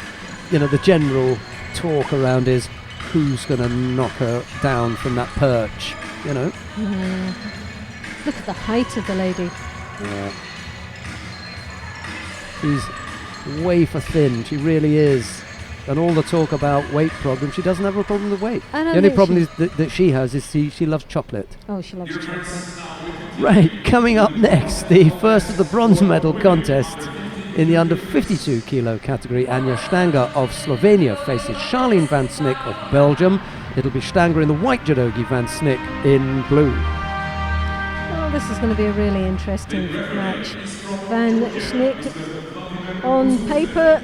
general talk around is who's going to knock her down from that perch.
Look at the height of the lady.
Yeah. She's wafer thin. She really is. And all the talk about weight problems, she doesn't have a problem with weight. The only problem is that she has is she loves chocolate.
Oh, she loves chocolate.
Right, coming up next, the first of the bronze medal contest in the under 52 kilo category. Anja Stanger of Slovenia faces Charlene van Snick of Belgium. It'll be Stanger in the white judogi, van Snick in blue.
Well, this is going to be a really interesting match. Van Snick, on paper,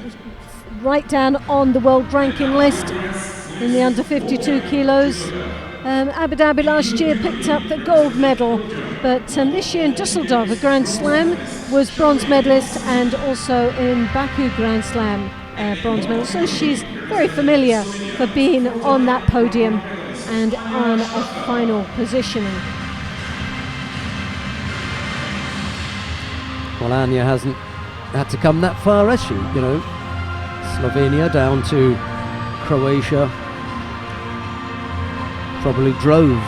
right down on the world ranking list in the under 52 kilos. Abu Dhabi last year picked up the gold medal, but this year in Dusseldorf, a Grand Slam, was bronze medalist, and also in Baku Grand Slam bronze medal. So she's very familiar for being on that podium and on a final positioning.
Well, Anja hasn't had to come that far, has she? Slovenia down to Croatia. Probably drove.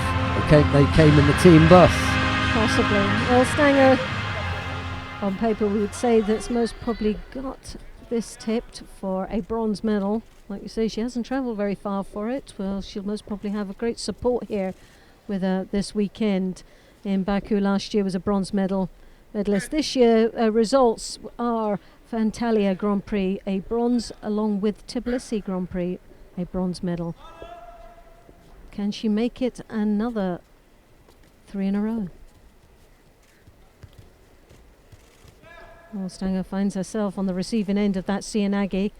They came in the team bus.
Possibly. Well, Stanger, on paper, we would say that's most probably got this tipped for a bronze medal. Like you say, she hasn't travelled very far for it. Well, she'll most probably have a great support here with this weekend. In Baku last year was a bronze medalist. This year, results are for Antalya Grand Prix, a bronze, along with Tbilisi Grand Prix, a bronze medal. Can she make it another 3 in a row? Well, Stanger finds herself on the receiving end of that Cianagi.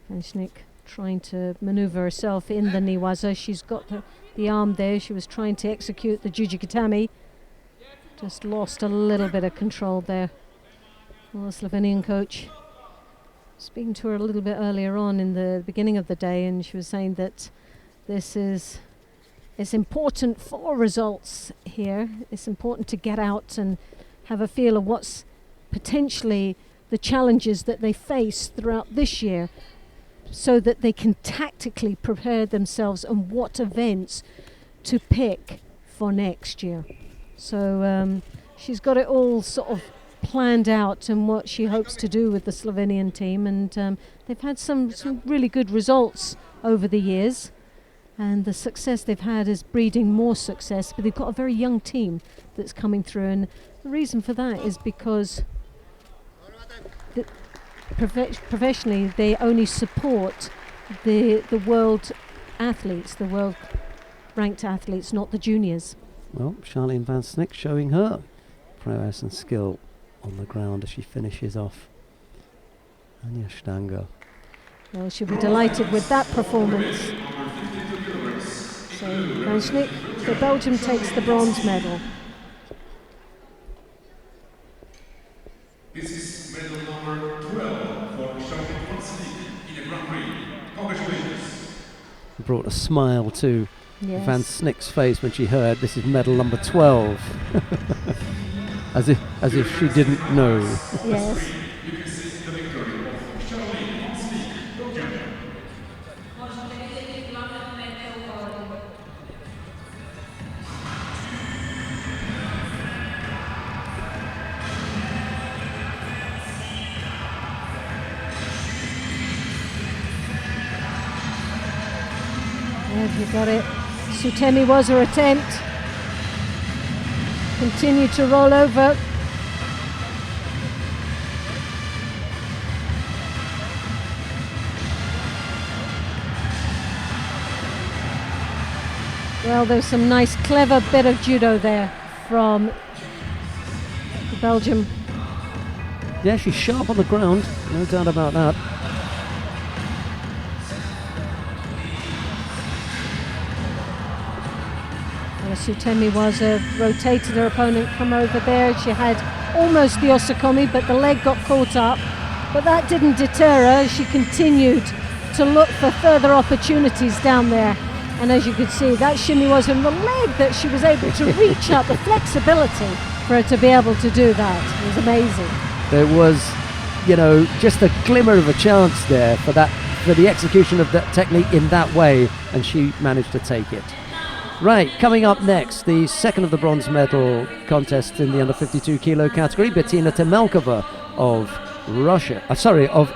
And Schnick trying to maneuver herself in the Niwaza. She's got the arm there. She was trying to execute the Jujikatami. Just lost a little bit of control there. Well, the Slovenian coach, speaking to her a little bit earlier on in the beginning of the day, and she was saying that it's important for results here. It's important to get out and have a feel of what's potentially the challenges that they face throughout this year, so that they can tactically prepare themselves and what events to pick for next year. So she's got it all sort of planned out and what she hopes to do with the Slovenian team, and they've had some really good results over the years, and the success they've had is breeding more success, but they've got a very young team that's coming through, and the reason for that is because professionally they only support the world athletes, the world ranked athletes, not the juniors.
Well, Charlene van Snick showing her prowess and skill on the ground as she finishes off Anja Stanger.
Well, she'll be delighted with that performance. So van Snick, for Belgium, takes the bronze medal.
This is medal number 12 for Charlene van Snick in the Grand Prix. Congratulations.
Brought a smile to
Yes.
Van Snick's face when she heard this is medal number 12. as if she didn't know.
Yes.
You can see the victory of Charlene van Snick, Belgium.
Have you got it? Sutemi was her attempt. Continue to roll over. Well, there's some nice, clever bit of judo there from Belgium.
Yeah, she's sharp on the ground, no doubt about that.
Well, Sutemi was rotated her opponent from over there. She had almost the osakomi, but the leg got caught up. But that didn't deter her. She continued to look for further opportunities down there. And as you could see, that shimmy was in the leg that she was able to reach up, the flexibility for her to be able to do that. It was amazing.
There was, you know, just a glimmer of a chance there for the execution of that technique in that way, and she managed to take it. Right, coming up next, the second of the bronze medal contests in the under 52 kilo category, Bettina Temelkova of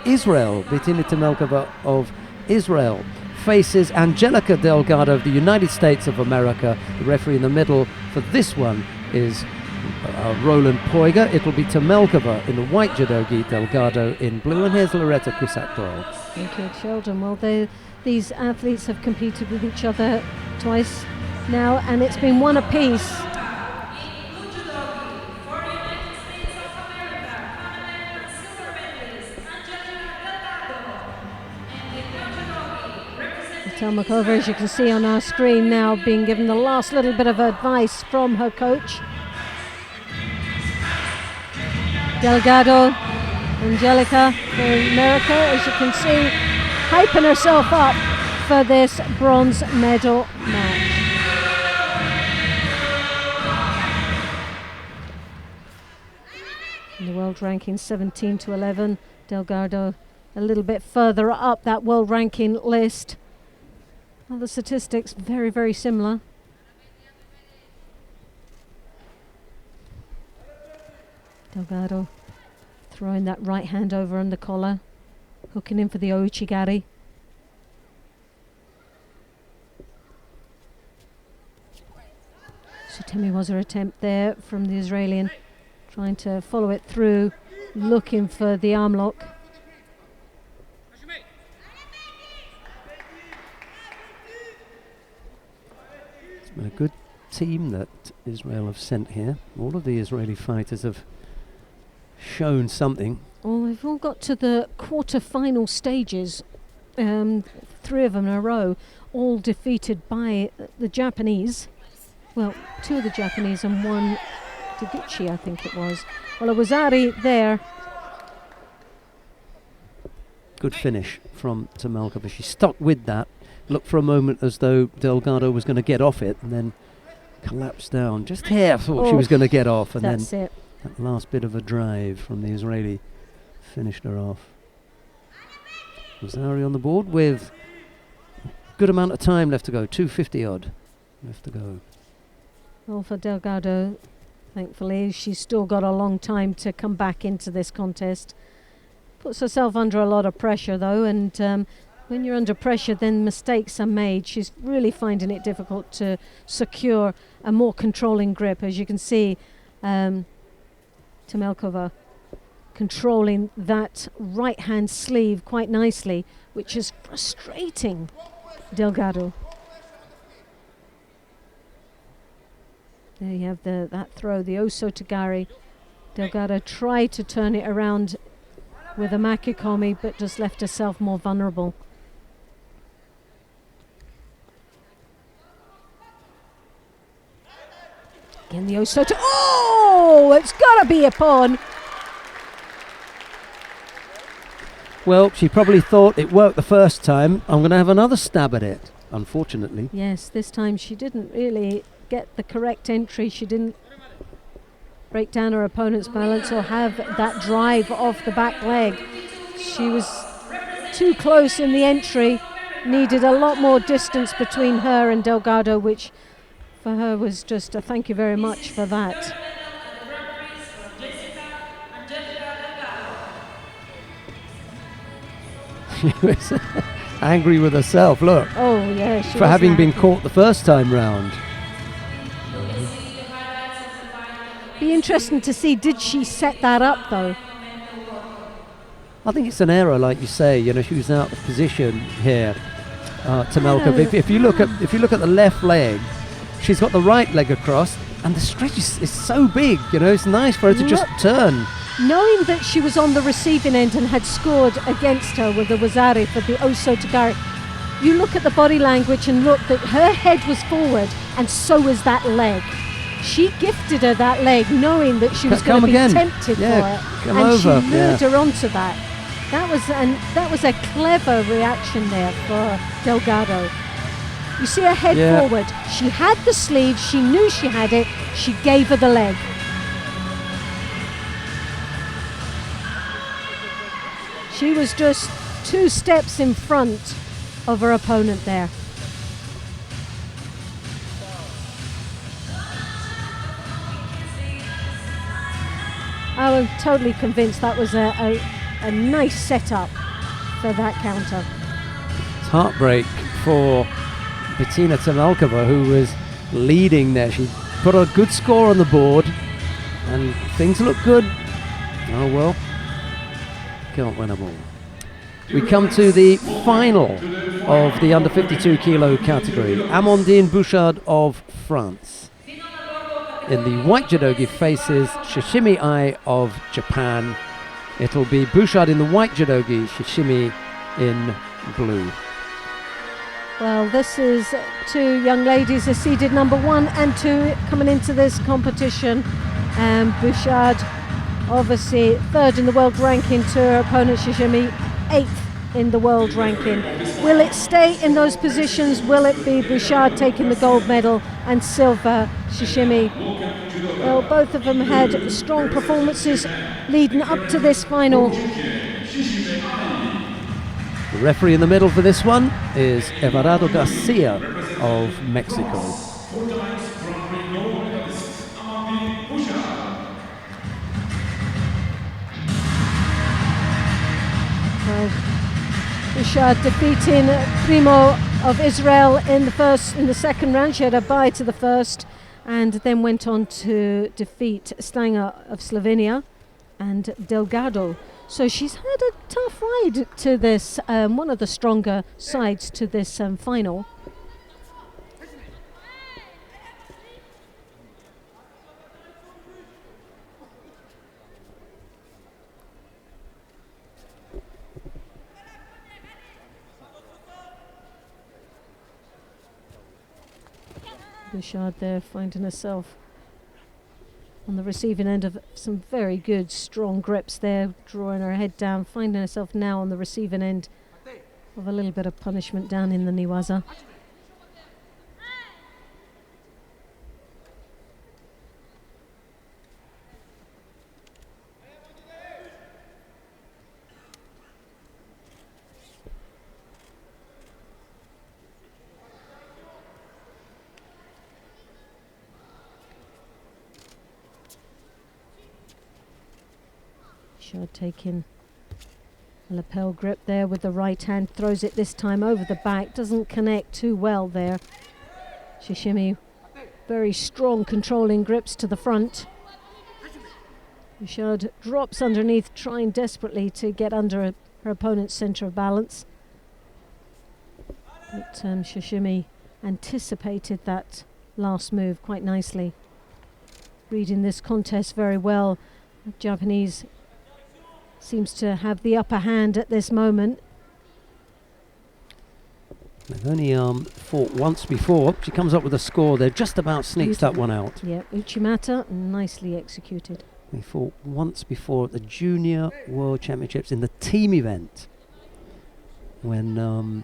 Israel. Bettina Temelkova of Israel faces Angelica Delgado of the United States of America. The referee in the middle for this one is Roland Poiga. It'll be Temelkova in the white judogi, Delgado in blue, and here's Loretta Cusack-Doyle.
Thank you, Sheldon. Well, these athletes have competed with each other twice now, and it's been one apiece. Temelkova, as you can see on our screen now, being given the last little bit of advice from her coach. Delgado, Angelica for America, as you can see, hyping herself up for this bronze medal match. In the world ranking 17 to 11, Delgado a little bit further up that world ranking list. Well, the statistics very, very similar. Delgado throwing that right hand over on the collar, hooking in for the Ouchigari. Sutemi was her attempt there from the Israeli, trying to follow it through, looking for the arm lock.
It's been a good team that Israel have sent here. All of the Israeli fighters have shown something.
Well, they've all got to the quarter-final stages, 3 of them in a row, all defeated by the Japanese. Well, 2 of the Japanese and 1 Taguchi, I think it was. Well, it was Ari there.
Good finish from Temelkova. She stuck with that. Looked for a moment as though Delgado was going to get off it, and then collapsed down. Just here, thought she was going to get off, and
That's
then
it.
that last bit of a drive from the Israeli finished her off. Was Ari on the board with a good amount of time left to go, 2:50 odd left to go.
Well, for Delgado, thankfully, she's still got a long time to come back into this contest. Puts herself under a lot of pressure, though, and when you're under pressure, then mistakes are made. She's really finding it difficult to secure a more controlling grip. As you can see, Temelkova controlling that right-hand sleeve quite nicely, which is frustrating Delgado. There you have that throw, the Osotogari. Delgado tried to turn it around with a Makikomi, but just left herself more vulnerable. Again, the Osoto. Oh, it's got to be a pawn.
Well, she probably thought it worked the first time. I'm going to have another stab at it, unfortunately.
Yes, this time she didn't really get the correct entry. She didn't break down her opponent's balance or have that drive off the back leg. She was too close in the entry, needed a lot more distance between her and Delgado, which for her was just a thank you very much for that.
She was angry with herself, look.
Oh yeah, she
for
was
having been
angry.
caught the first time round.
Be interesting to see, did she set that up though?
I think it's an error, like you say. You know, she was out of position here, Temelkova. If you look at the left leg, she's got the right leg across, and the stretch is so big. You know, it's nice for her to just turn
knowing that she was on the receiving end and had scored against her with the Wazari for the Oso Tagari, you look at the body language and look that her head was forward and so was that leg. She gifted her that leg knowing that she was going to be tempted for it, and she lured her onto that. That was a clever reaction there for Delgado. You see her head forward. She had the sleeve, she knew she had it, she gave her the leg. She was just 2 steps in front of her opponent there. I was totally convinced that was a nice setup for that counter.
It's heartbreak for Bettina Tamalkova, who was leading there. She put a good score on the board and things look good. Oh well, can't win them all. We come to the final of the under 52 kilo category. Amandine Bouchard of France. In the white judogi faces Shishimi Ai of Japan. It'll be Bouchard in the white judogi, Shishimi in blue.
Well, this is 2 young ladies are seeded number 1 and 2 coming into this competition. Bouchard, obviously 3rd in the world ranking to her opponent Shishimi, 8th in the world ranking. Will it stay in those positions? Will it be Bouchard taking the gold medal and silver Shishimi? Well, both of them had strong performances leading up to this final.
The referee in the middle for this one is Everardo Garcia of Mexico.
Bouchard defeating Primo of Israel in the second round. She had a bye to the first and then went on to defeat Stanger of Slovenia and Delgado. So she's had a tough ride to this, one of the stronger sides to this final. Bouchard there finding herself on the receiving end of some very good strong grips there, drawing her head down, finding herself now on the receiving end of a little bit of punishment down in the Niwaza. Bouchard taking a lapel grip there with the right hand, throws it this time over the back, doesn't connect too well there. Shishimi, very strong controlling grips to the front. Bouchard drops underneath, trying desperately to get under her opponent's centre of balance. But Shishimi anticipated that last move quite nicely. Reading this contest very well. The Japanese seems to have the upper hand at this moment.
They've only fought once before. She comes up with a score there, just about sneaks that one out.
Yeah, Uchimata, nicely executed.
They fought once before at the Junior World Championships in the team event when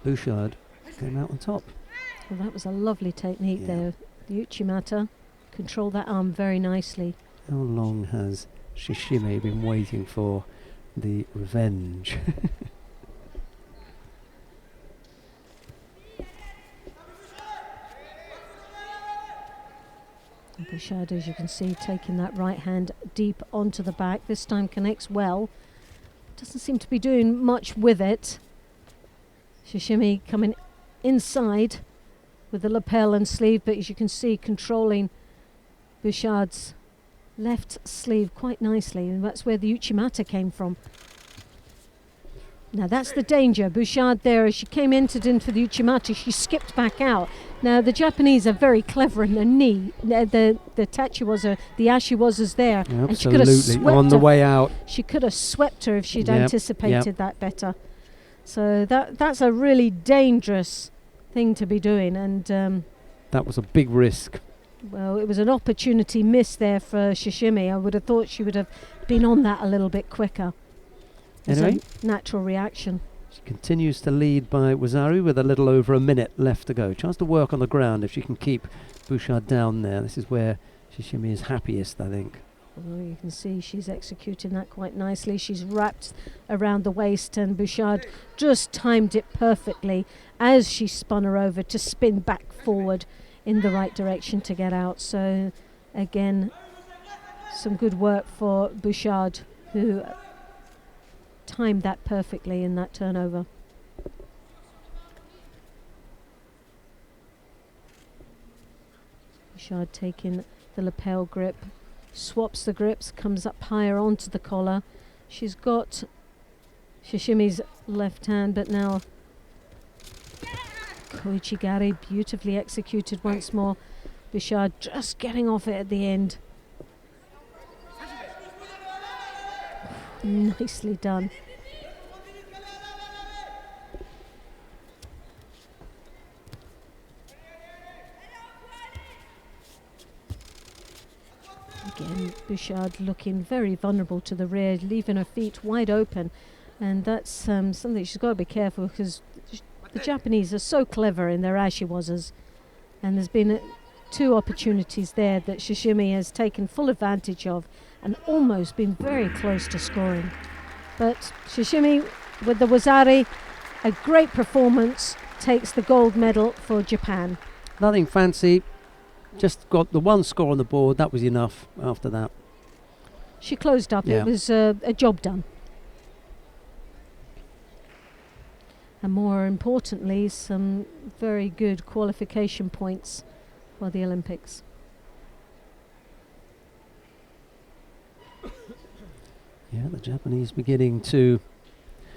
Bouchard came out on top.
Well, that was a lovely technique there. The Uchimata controlled that arm very nicely.
How long has Shishimi been waiting for the revenge?
Bouchard, as you can see, taking that right hand deep onto the back. This time connects well. Doesn't seem to be doing much with it. Shishimi coming inside with the lapel and sleeve, but as you can see, controlling Bouchard's left sleeve quite nicely, and that's where the Uchimata came from. Now that's the danger. Bouchard there, as she came entered into the Uchimata, she skipped back out. Now the Japanese are very clever in the knee. The tachiwaza, the ashiwaza's there.
Absolutely.
And she could have swept
On the
her.
way out.
She could have swept her if she'd
Yep,
anticipated that better. So that's a really dangerous thing to be doing. And
That was a big risk.
well, it was an opportunity miss there for Shishimi. I would have thought she would have been on that a little bit quicker. It's
Anyway,
a natural reaction.
she continues to lead by Wazaru with a little over a minute left to go. Chance to work on the ground if she can keep Bouchard down there. This is where Shishimi is happiest, I think.
Well, you can see she's executing that quite nicely. She's wrapped around the waist, and Bouchard just timed it perfectly as she spun her over to spin back forward in the right direction to get out. So again, some good work for Bouchard, who timed that perfectly in that turnover. Bouchard taking the lapel grip, swaps the grips, comes up higher onto the collar. She's got Shishimi's left hand, but now Koichigari beautifully executed once more. Bouchard just getting off it at the end. Nicely done. Again, Bouchard looking very vulnerable to the rear, leaving her feet wide open, and that's something she's got to be careful, because the Japanese are so clever in their ashiwazas, and there's been two opportunities there that Shishimi has taken full advantage of and almost been very close to scoring. But Shishimi with the Wazari, a great performance, takes the gold medal for Japan.
Nothing fancy. Just got the one score on the board. That was enough after that.
She closed up.
Yeah.
It was a job done. And more importantly, some very good qualification points for the Olympics.
Yeah, the Japanese beginning to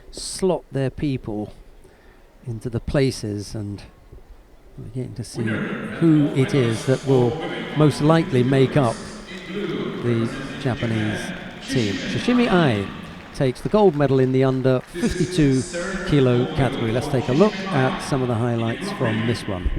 slot their people into the places, and we're getting to see who it is that will most likely make up the Japanese team. Shishimi Ai takes the gold medal in the under 52 kilo category. Let's take a look at some of the highlights from this one.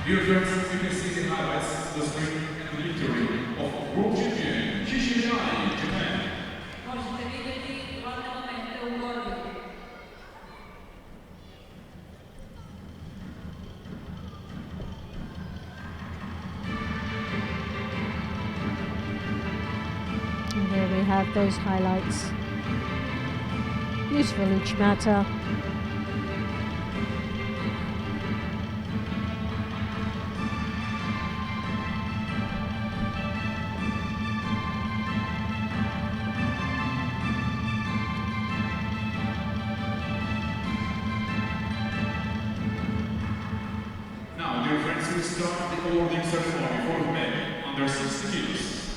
Dear friends, you can see the highlights, the sprint, and the victory of world champion Shishimi Ai, Japan.
Možete vidjeti glavne momente u borbi.
And there we have those highlights. Beautiful Uchimata.
Now, dear friends, we start the awarding ceremony for men under 60 kilos.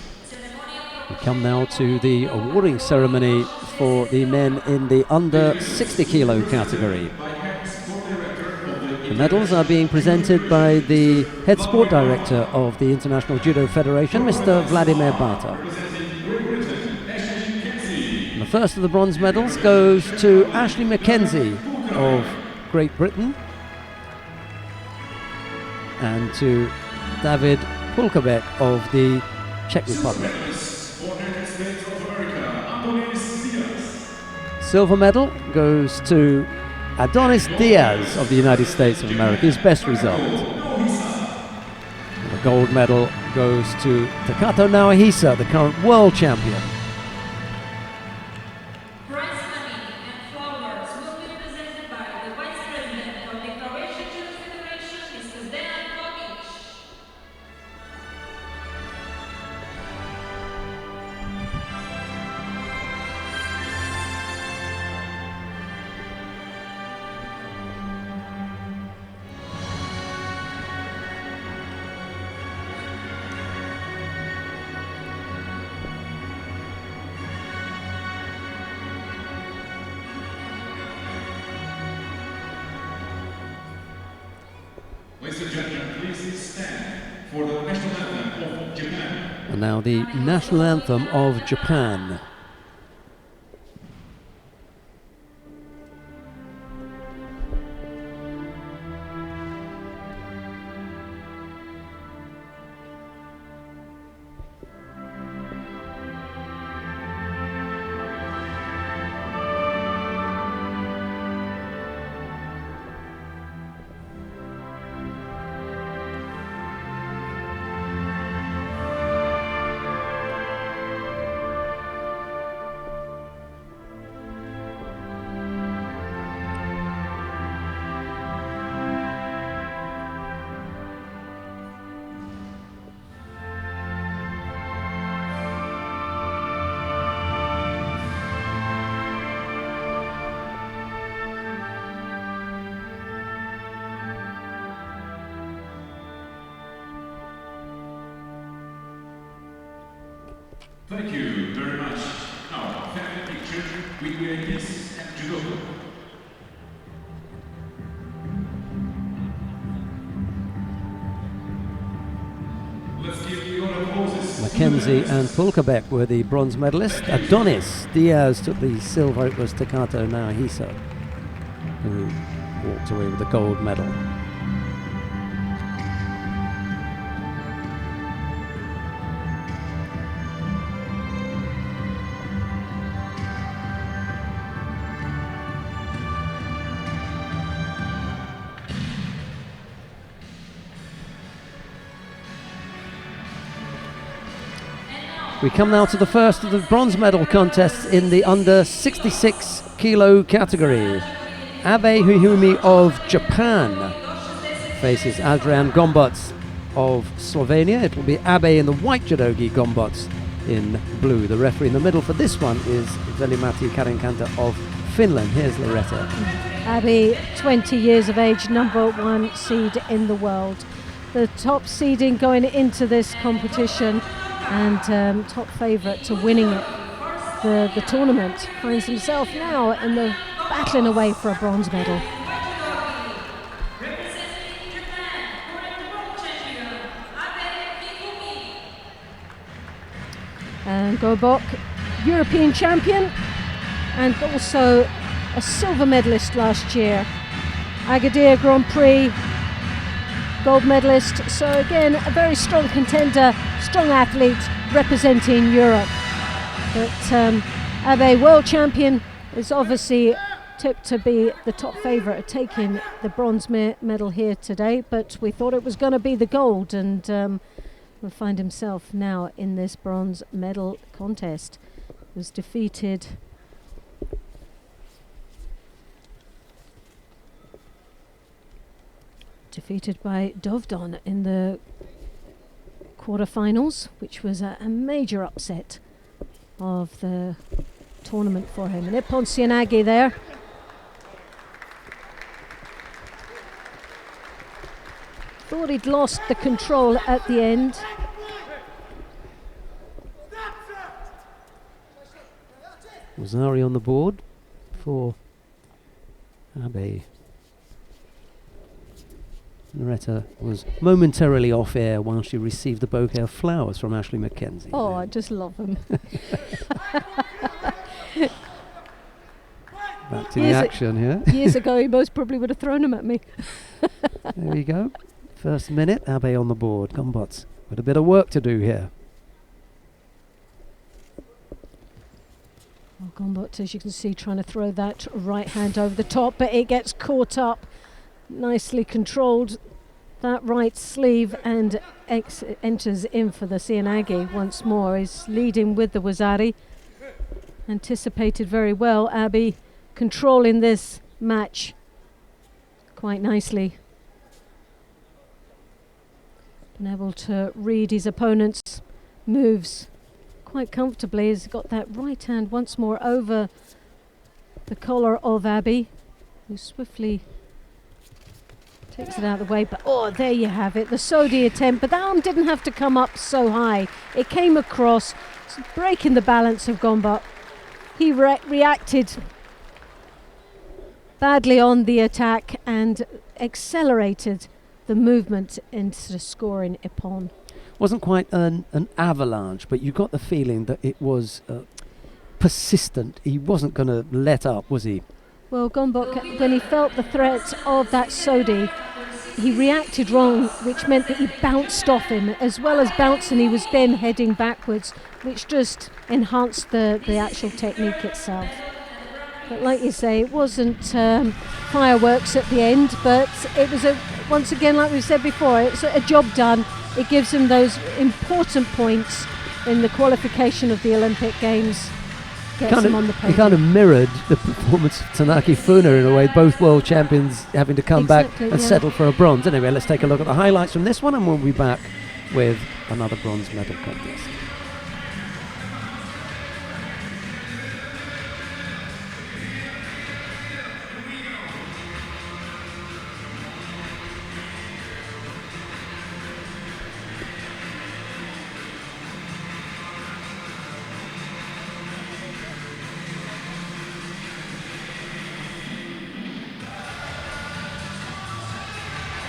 We come now to the awarding ceremony for the men in the under 60 kilo category. The medals are being presented by the head sport director of the International Judo Federation, Mr. Vladimir Bata. And the first of the bronze medals goes to Ashley Mackenzie of Great Britain and to David Pulkabek of the Czech Republic. Silver medal goes to Adonis Diaz of the United States of America, his best result. And the gold medal goes to Takato Naohisa, the current world champion.
Prize money and flowers will be presented by the Vice President of the Croatian Judo Federation, Mr. Dejan Kokic.
Ladies and gentlemen, please stand for the national anthem of Japan.
And now the national anthem of Japan.
Thank you very much. Now, family picture with the ladies and judo. Let's give the order of Moses.
Mackenzie and Pulkabek were the bronze medalists. Adonis Diaz took the silver. It was Takato Naohisa who walked away with the gold medal. We come now to the first of the bronze medal contests in the under 66 kilo category. Abe Huhumi of Japan faces Adrian Gombots of Slovenia. It will be Abe in the white judogi, Gombots in blue. The referee in the middle for this one is Veli-Matti Karinkanta of Finland. Here's Loretta.
Abe, 20 years of age, number 1 seed in the world. The top seeding going into this competition and top favourite to winning it. The tournament finds himself now in the battling away for a bronze medal. And Gobok, European champion and also a silver medalist last year. Agadir Grand-Prix gold medalist, so again a very strong contender, strong athlete representing Europe. But Abe, world champion, is obviously tipped to be the top favourite of taking the bronze medal here today, but we thought it was going to be the gold, and will find himself now in this bronze medal contest. Was defeated by Dovdon in the quarterfinals, which was a major upset of the tournament for him. Nippon Sianagi there. Thought he'd lost the control at the end.
Wazari on the board for Abe. Loretta was momentarily off air while she received the bouquet of flowers from Ashley Mackenzie.
Oh, I just love them.
Back to the action here.
Years ago, he most probably would have thrown them at me.
There we go. First minute, Abe on the board. Gombots with a bit of work to do here.
Well, Gombot, as you can see, trying to throw that right hand over the top, but it gets caught up. Nicely controlled that right sleeve and enters in for the Sianagi once more. He's leading with the Wazari. Anticipated very well. Abe controlling this match quite nicely. Been able to read his opponent's moves quite comfortably. He's got that right hand once more over the collar of Abe, who swiftly takes it out of the way, but oh, there you have it, the Sodi attempt, but that arm didn't have to come up so high. It came across, breaking the balance of Gombot. He reacted badly on the attack and accelerated the movement into the scoring ippon.
Wasn't quite an avalanche, but you got the feeling that it was persistent. He wasn't going to let up, was he?
Well, Gombok, when he felt the threat of that Sodi, he reacted wrong, which meant that he bounced off him. As well as bouncing, he was then heading backwards, which just enhanced the actual technique itself. But like you say, it wasn't fireworks at the end, but it was, once again, like we've said before, it's a job done. It gives him those important points in the qualification of the Olympic Games. Gets him on the podium.
He kind of mirrored the performance of Tanaki Funa in a way, both world champions having to come back and settle for a bronze. Anyway, let's take a look at the highlights from this one, and we'll be back with another bronze medal contest.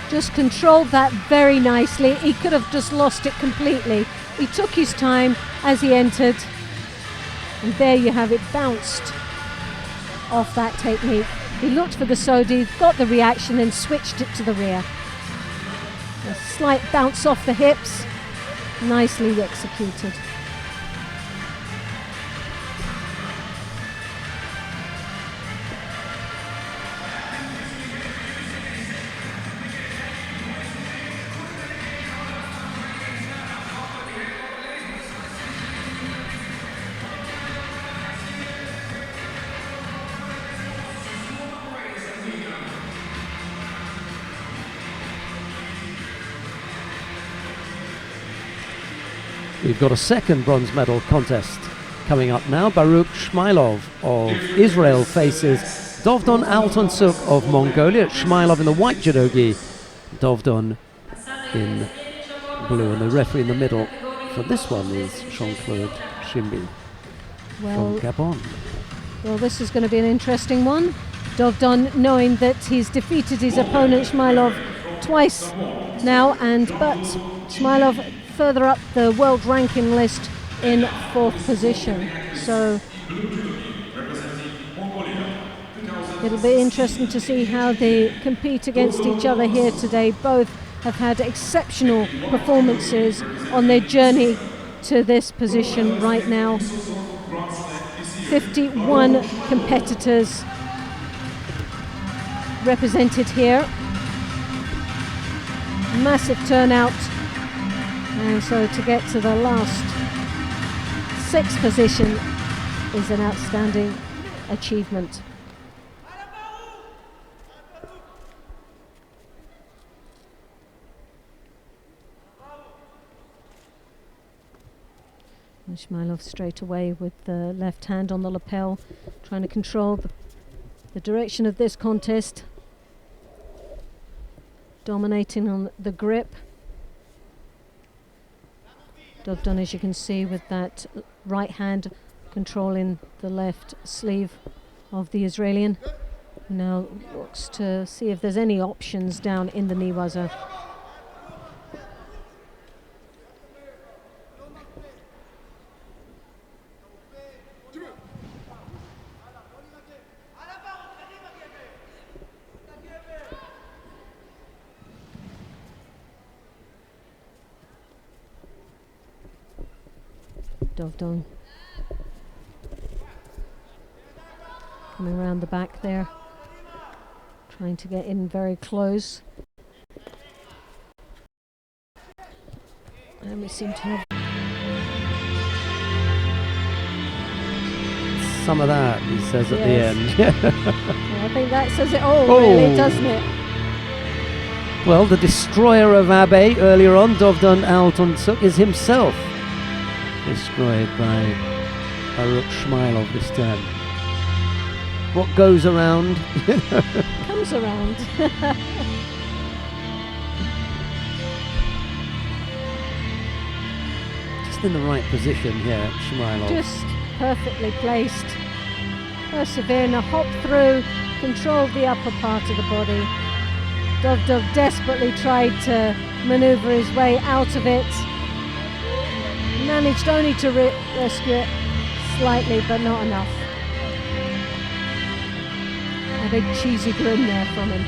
Just controlled that very nicely. He could have just lost it completely. He took his time as he entered, and there you have it, bounced off that technique. He looked for the Sodi, got the reaction, then switched it to the rear. A slight bounce off the hips, nicely executed.
We've got a second bronze medal contest coming up now. Baruch Shmailov of Israel faces Dovdon Altansuk of Mongolia. Shmailov in the white judogi, Dovdon in blue, and the referee in the middle for this one is Jean-Claude Shimbi from Gabon.
Well, this is going to be an interesting one. Dovdon, knowing that he's defeated his opponent Shmailov twice now, but Shmailov further up the world ranking list in 4th position. So it'll be interesting to see how they compete against each other here today. Both have had exceptional performances on their journey to this position right now. 51 competitors represented here. Massive turnout. And so to get to the last 6th position is an outstanding achievement. Shmailov straight away with the left hand on the lapel, trying to control the direction of this contest, dominating on the grip. Dovdon, as you can see, with that right hand controlling the left sleeve of the Israelian. Now looks to see if there's any options down in the knee waza. Dovdon coming around the back there, trying to get in very close. And we seem to have
some of that, he says at the end.
Yeah, I think that says it all, really, doesn't it?
Well, the destroyer of Abe earlier on, Dovdon Altansuk, is himself destroyed by Baruch Shmailov this time. What goes around
comes around.
Just in the right position here, Shmailov.
Just perfectly placed. Persevering, a hop through, control the upper part of the body. Dov desperately tried to maneuver his way out of it. Managed only to rescue it slightly, but not enough. A big cheesy grin there from him.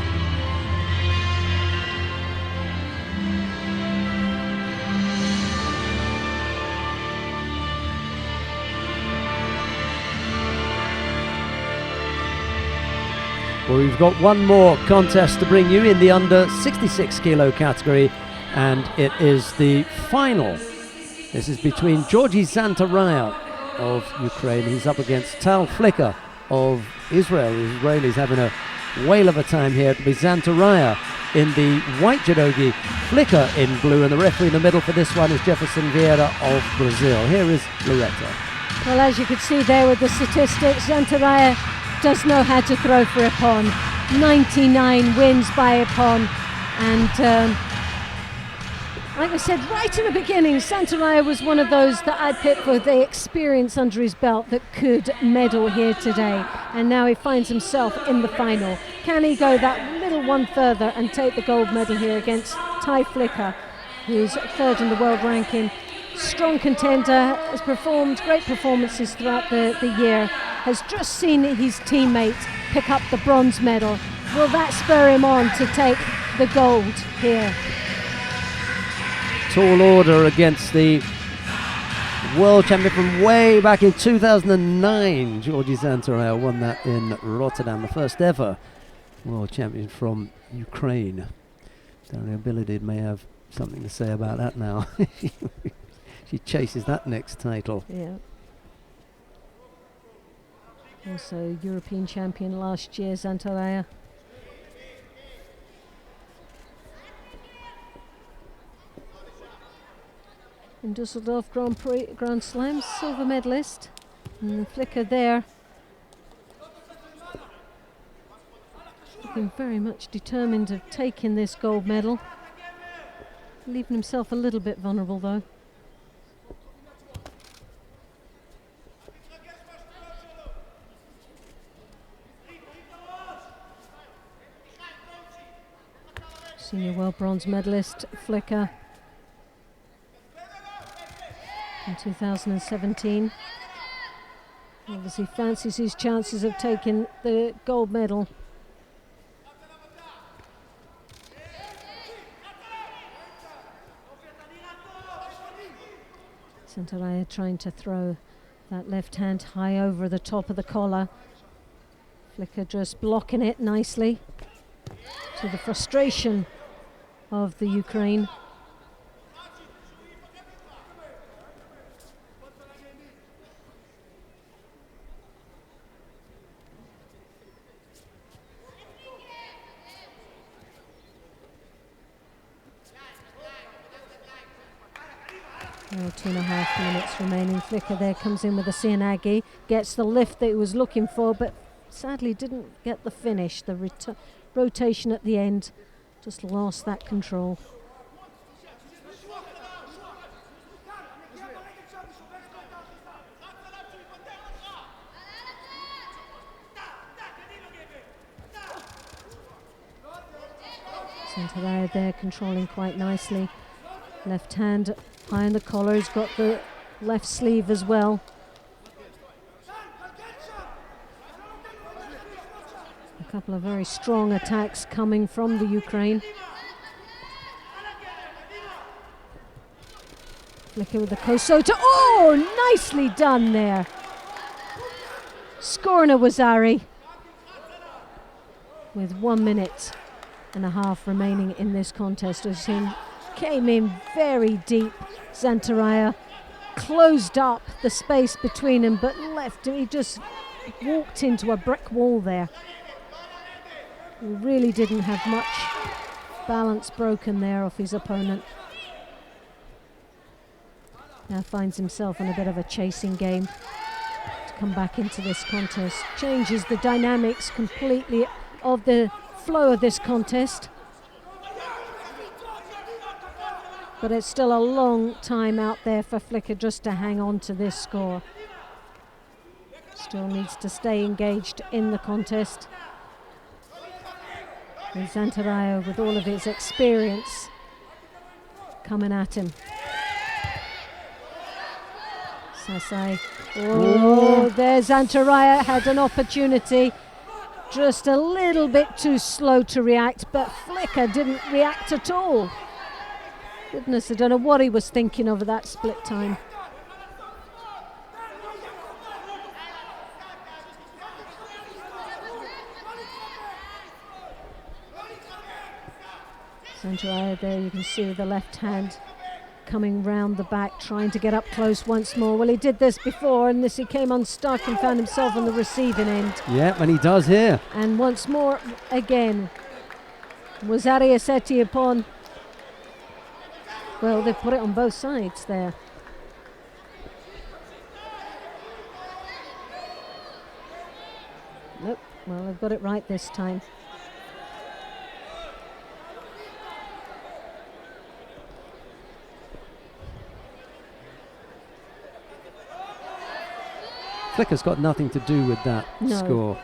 Well, we've got one more contest to bring you in the under 66 kilo category, and it is the final. This is between Georgi Zantaraya of Ukraine. He's up against Tal Flicker of Israel. The Israelis having a whale of a time here. It'll be Zantaraya in the white judogi, Flicker in blue, and the referee in the middle for this one is Jefferson Vieira of Brazil. Here is Loretta.
Well, as you could see there with the statistics, Zantaraya does know how to throw for Ippon. 99 wins by Ippon, and like I said right in the beginning, Zantaraya was one of those that I picked for the experience under his belt that could medal here today, and now he finds himself in the final. Can he go that little one further and take the gold medal here against Tai Flicker, who's third in the world ranking? Strong contender, has performed great performances throughout the year, has just seen his teammate pick up the bronze medal. Will that spur him on to take the gold here?
Tall order against the world champion from way back in 2009. Georgi Zantaraya won that in Rotterdam, the first ever world champion from Ukraine. Daria Bilidid may have something to say about that now. She chases that next title.
Yeah. Also European champion last year, Zantaraya. In Dusseldorf Grand Slam, silver medalist. And Flicker there, looking very much determined of taking this gold medal. Leaving himself a little bit vulnerable though. Senior world bronze medalist Flicker in 2017. Obviously fancies his chances of taking the gold medal. Zantaraya trying to throw that left hand high over the top of the collar. Flicker just blocking it nicely, to the frustration of the Ukraine. Now 2.5 minutes remaining. Flicker there comes in with a Sianagi, gets the lift that he was looking for, but sadly didn't get the finish. The rotation at the end just lost that control. Zantaraya there controlling quite nicely. Left hand high on the collar, he's got the left sleeve as well. A couple of very strong attacks coming from the Ukraine. Flicker with the Kosota. Oh, nicely done there. Scorna Wazari with 1 minute and a half remaining in this contest. As he came in very deep. Zantaraya closed up the space between them, but left, he just walked into a brick wall there. He really didn't have much balance broken there off his opponent. Now finds himself in a bit of a chasing game to come back into this contest. Changes the dynamics completely of the flow of this contest. But it's still a long time out there for Flicker just to hang on to this score. Still needs to stay engaged in the contest. And Zantaraya, with all of his experience, coming at him. Sasai. Oh, there Zantaraya had an opportunity. Just a little bit too slow to react, but Flicker didn't react at all. Goodness, I don't know what he was thinking over that split time. Zantaraya there, you can see with the left hand coming round the back, trying to get up close once more. Well, he did this before, and he came unstuck and found himself on the receiving end.
Yeah, and he does here.
And once more, again, was Ariasetti upon... Well, they've put it on both sides there. Nope, well, they've got it right this time.
Flicker's got nothing to do with that score.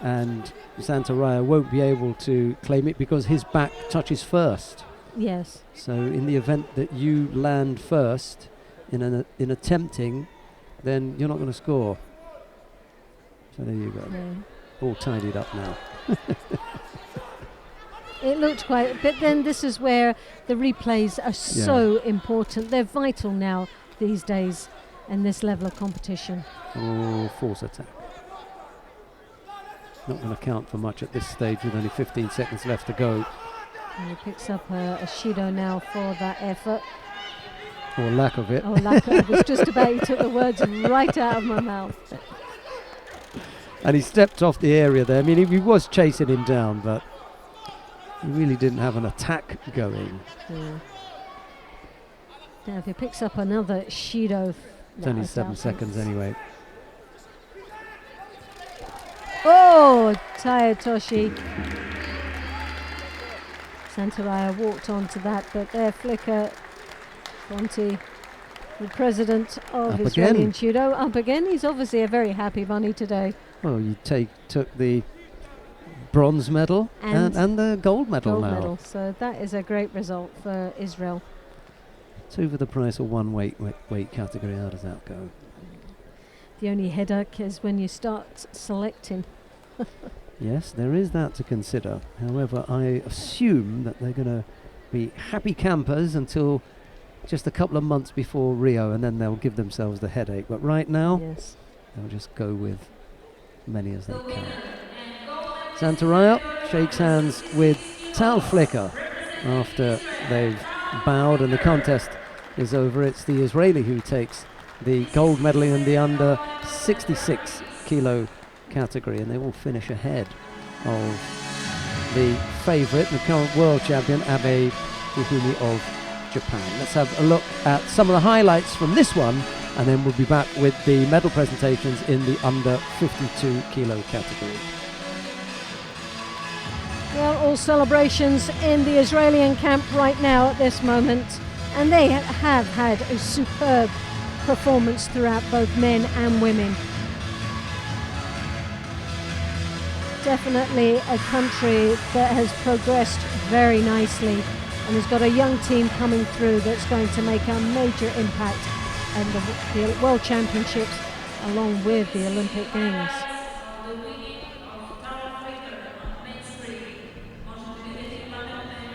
And Zantaraya won't be able to claim it because his back touches first.
Yes. So
in the event that you land first in attempting, then you're not going to score. So there you go.
Yeah.
All tidied up now.
It looked quite, but then this is where the replays are so important. They're vital now these days in this level of competition.
Oh, force attack. Not going to count for much at this stage with only 15 seconds left to go.
And he picks up a Shido now for that effort.
Or lack of it.
Oh, lack of it. Was just about, he took the words right out of my mouth.
And he stepped off the area there. I mean, he was chasing him down, but he really didn't have an attack going.
Yeah. Now, if he picks up another Shido...
It's only 7 seconds anyway.
Oh, Tayatoshi. Zantaraya walked onto that, but there Flicker, Conti, the president of Israeli Judo, up again. He's obviously a very happy bunny today.
Well, you took the bronze medal and the gold medal now.
So that is a great result for Israel.
2 for the price of 1 weight category. How does that go?
The only headache is when you start selecting.
Yes, there is that to consider. However, I assume that they're going to be happy campers until just a couple of months before Rio, and then they'll give themselves the headache. But right now, they'll just go with many as they can. Zantaraya shakes hands with Tal Flicker after they've bowed and the contest is over. It's the Israeli who takes the gold medal in the under 66 kilo category, and they will finish ahead of the favourite, the current world champion, Abe Ihumi of Japan. Let's have a look at some of the highlights from this one, and then we'll be back with the medal presentations in the under 52 kilo category.
Well, all celebrations in the Israeli camp right now at this moment, and they have had a superb performance throughout, both men and women. Definitely a country that has progressed very nicely and has got a young team coming through that's going to make a major impact in the World Championships along with the Olympic Games.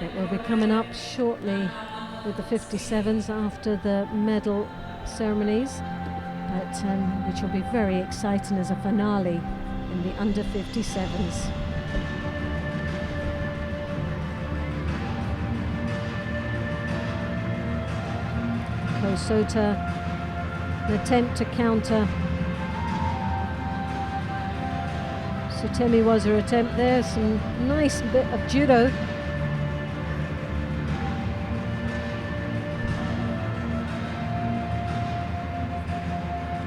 It will be coming up shortly with the 57s after the medal ceremonies, but which will be very exciting as a finale in the under 57s. Kosota, an attempt to counter. Sotemi was her attempt there, some nice bit of judo.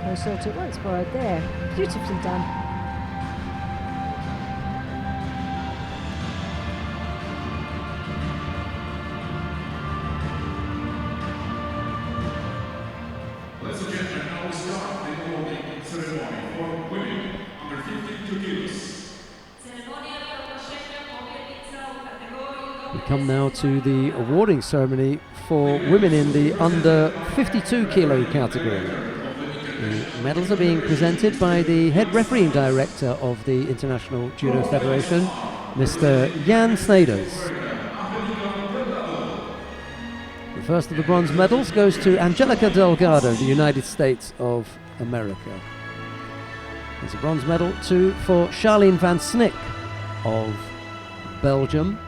Kosota once more there, beautifully done.
Ladies and gentlemen, now we start the awarding ceremony for women under 52 kilos.
Ceremony
We come now to the awarding ceremony for women in the under 52 kilo category. The medals are being presented by the head refereeing director of the International Judo Federation, Mr. Jan Snyders. The first of the bronze medals goes to Angelica Delgado, the United States of America. There's a bronze medal too for Charlene van Snick of Belgium.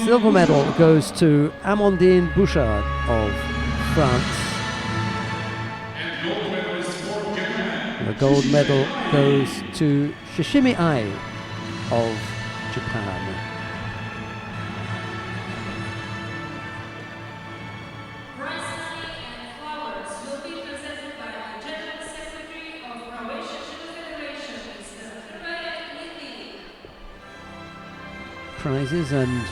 Silver medal goes to Amandine Bouchard of France. And the gold medal goes to Shishimi Ai of Japan. Prizes and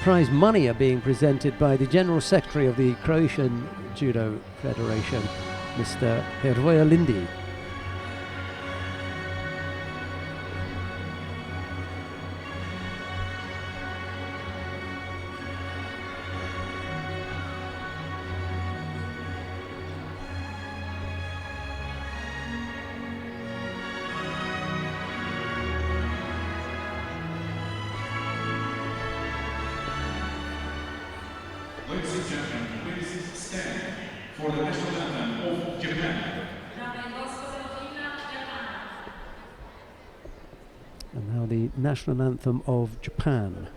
prize money are being presented by the General Secretary of the Croatian Judo Federation, Mr. Hrvoje Lindi.
Ladies and gentlemen, please stand for the national anthem of Japan.
And now the national anthem of Japan.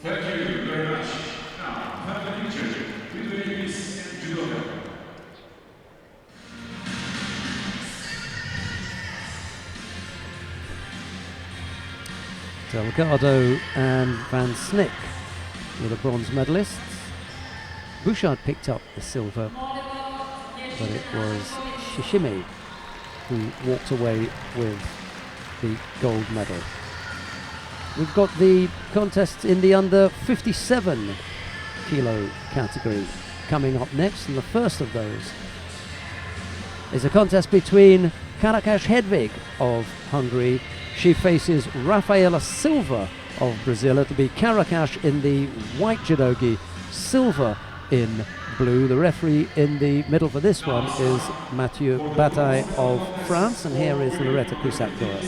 Thank you very much. Now, have a picture with the ladies and judoka.
Delgado and Van Snick were the bronze medalists. Bouchard picked up the silver, but it was Shishimi who walked away with the gold medal. We've got the contest in the under 57 kilo category coming up next, and the first of those is a contest between Karakash Hedvig of Hungary. She faces Rafaela Silva of Brazil. It'll be Karakash in the white judogi, Silva in blue. The referee in the middle for this one is Mathieu Bataille of France, and here is Loretta Cusack-Doyle.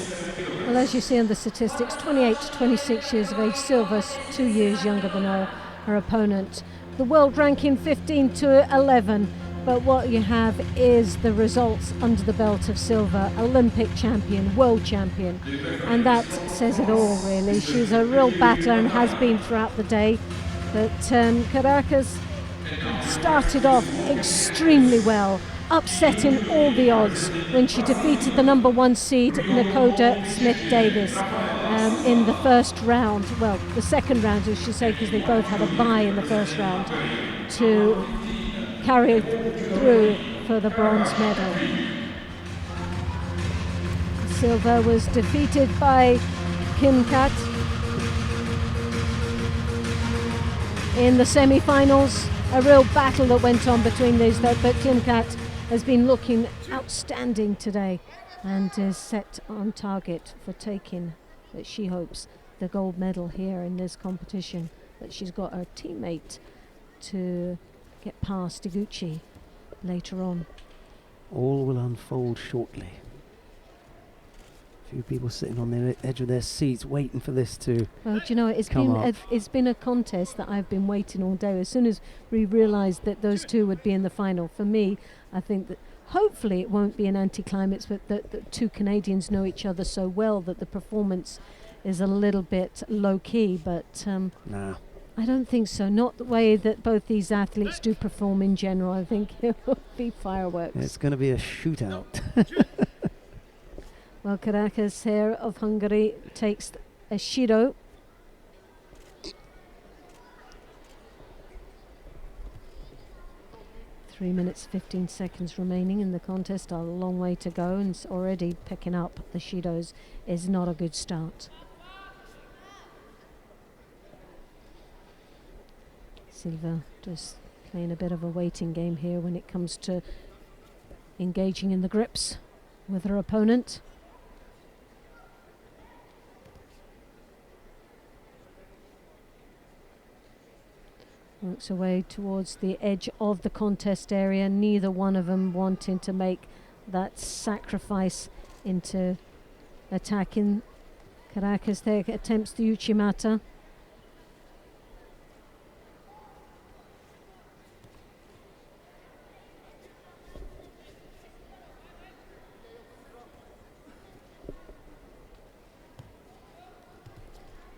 Well, as you see in the statistics, 28 to 26 years of age, Silva's 2 years younger than her opponent. The world ranking 15 to 11, but what you have is the results under the belt of Silva, Olympic champion, world champion, and that says it all really. She's a real battler and has been throughout the day, but Caracas started off extremely well, upsetting all the odds when she defeated the number 1 seed Nakoda Smith-Davis in the first round, well the second round I should say, because they both had a bye in the first round, to carry through for the bronze medal. Silva was defeated by Kim Kat in the semi-finals. A real battle that went on between these, but Kim Kat has been looking outstanding today and is set on target for taking, that she hopes, the gold medal here in this competition. But she's got her teammate to get past Iguchi later on.
All will unfold shortly. few people sitting on the edge of their seats waiting for this to.
Well, do you know, it's been a contest that I've been waiting all day. As soon as we realised that those two would be in the final, for me, I think that hopefully it won't be an anticlimax, but that the two Canadians know each other so well that the performance is a little bit low-key, but
Nah.
I don't think so. Not the way that both these athletes do perform in general. I think it will be fireworks.
It's going to be a shootout.
Well, Karakas here of Hungary takes a Shido. Three minutes, 15 seconds remaining in the contest. A long way to go, and it's already picking up the Shidos is not a good start. Silva just playing a bit of a waiting game here when it comes to engaging in the grips with her opponent. Works away towards the edge of the contest area, neither one of them wanting to make that sacrifice into attacking. Karakas there attempts the Uchimata.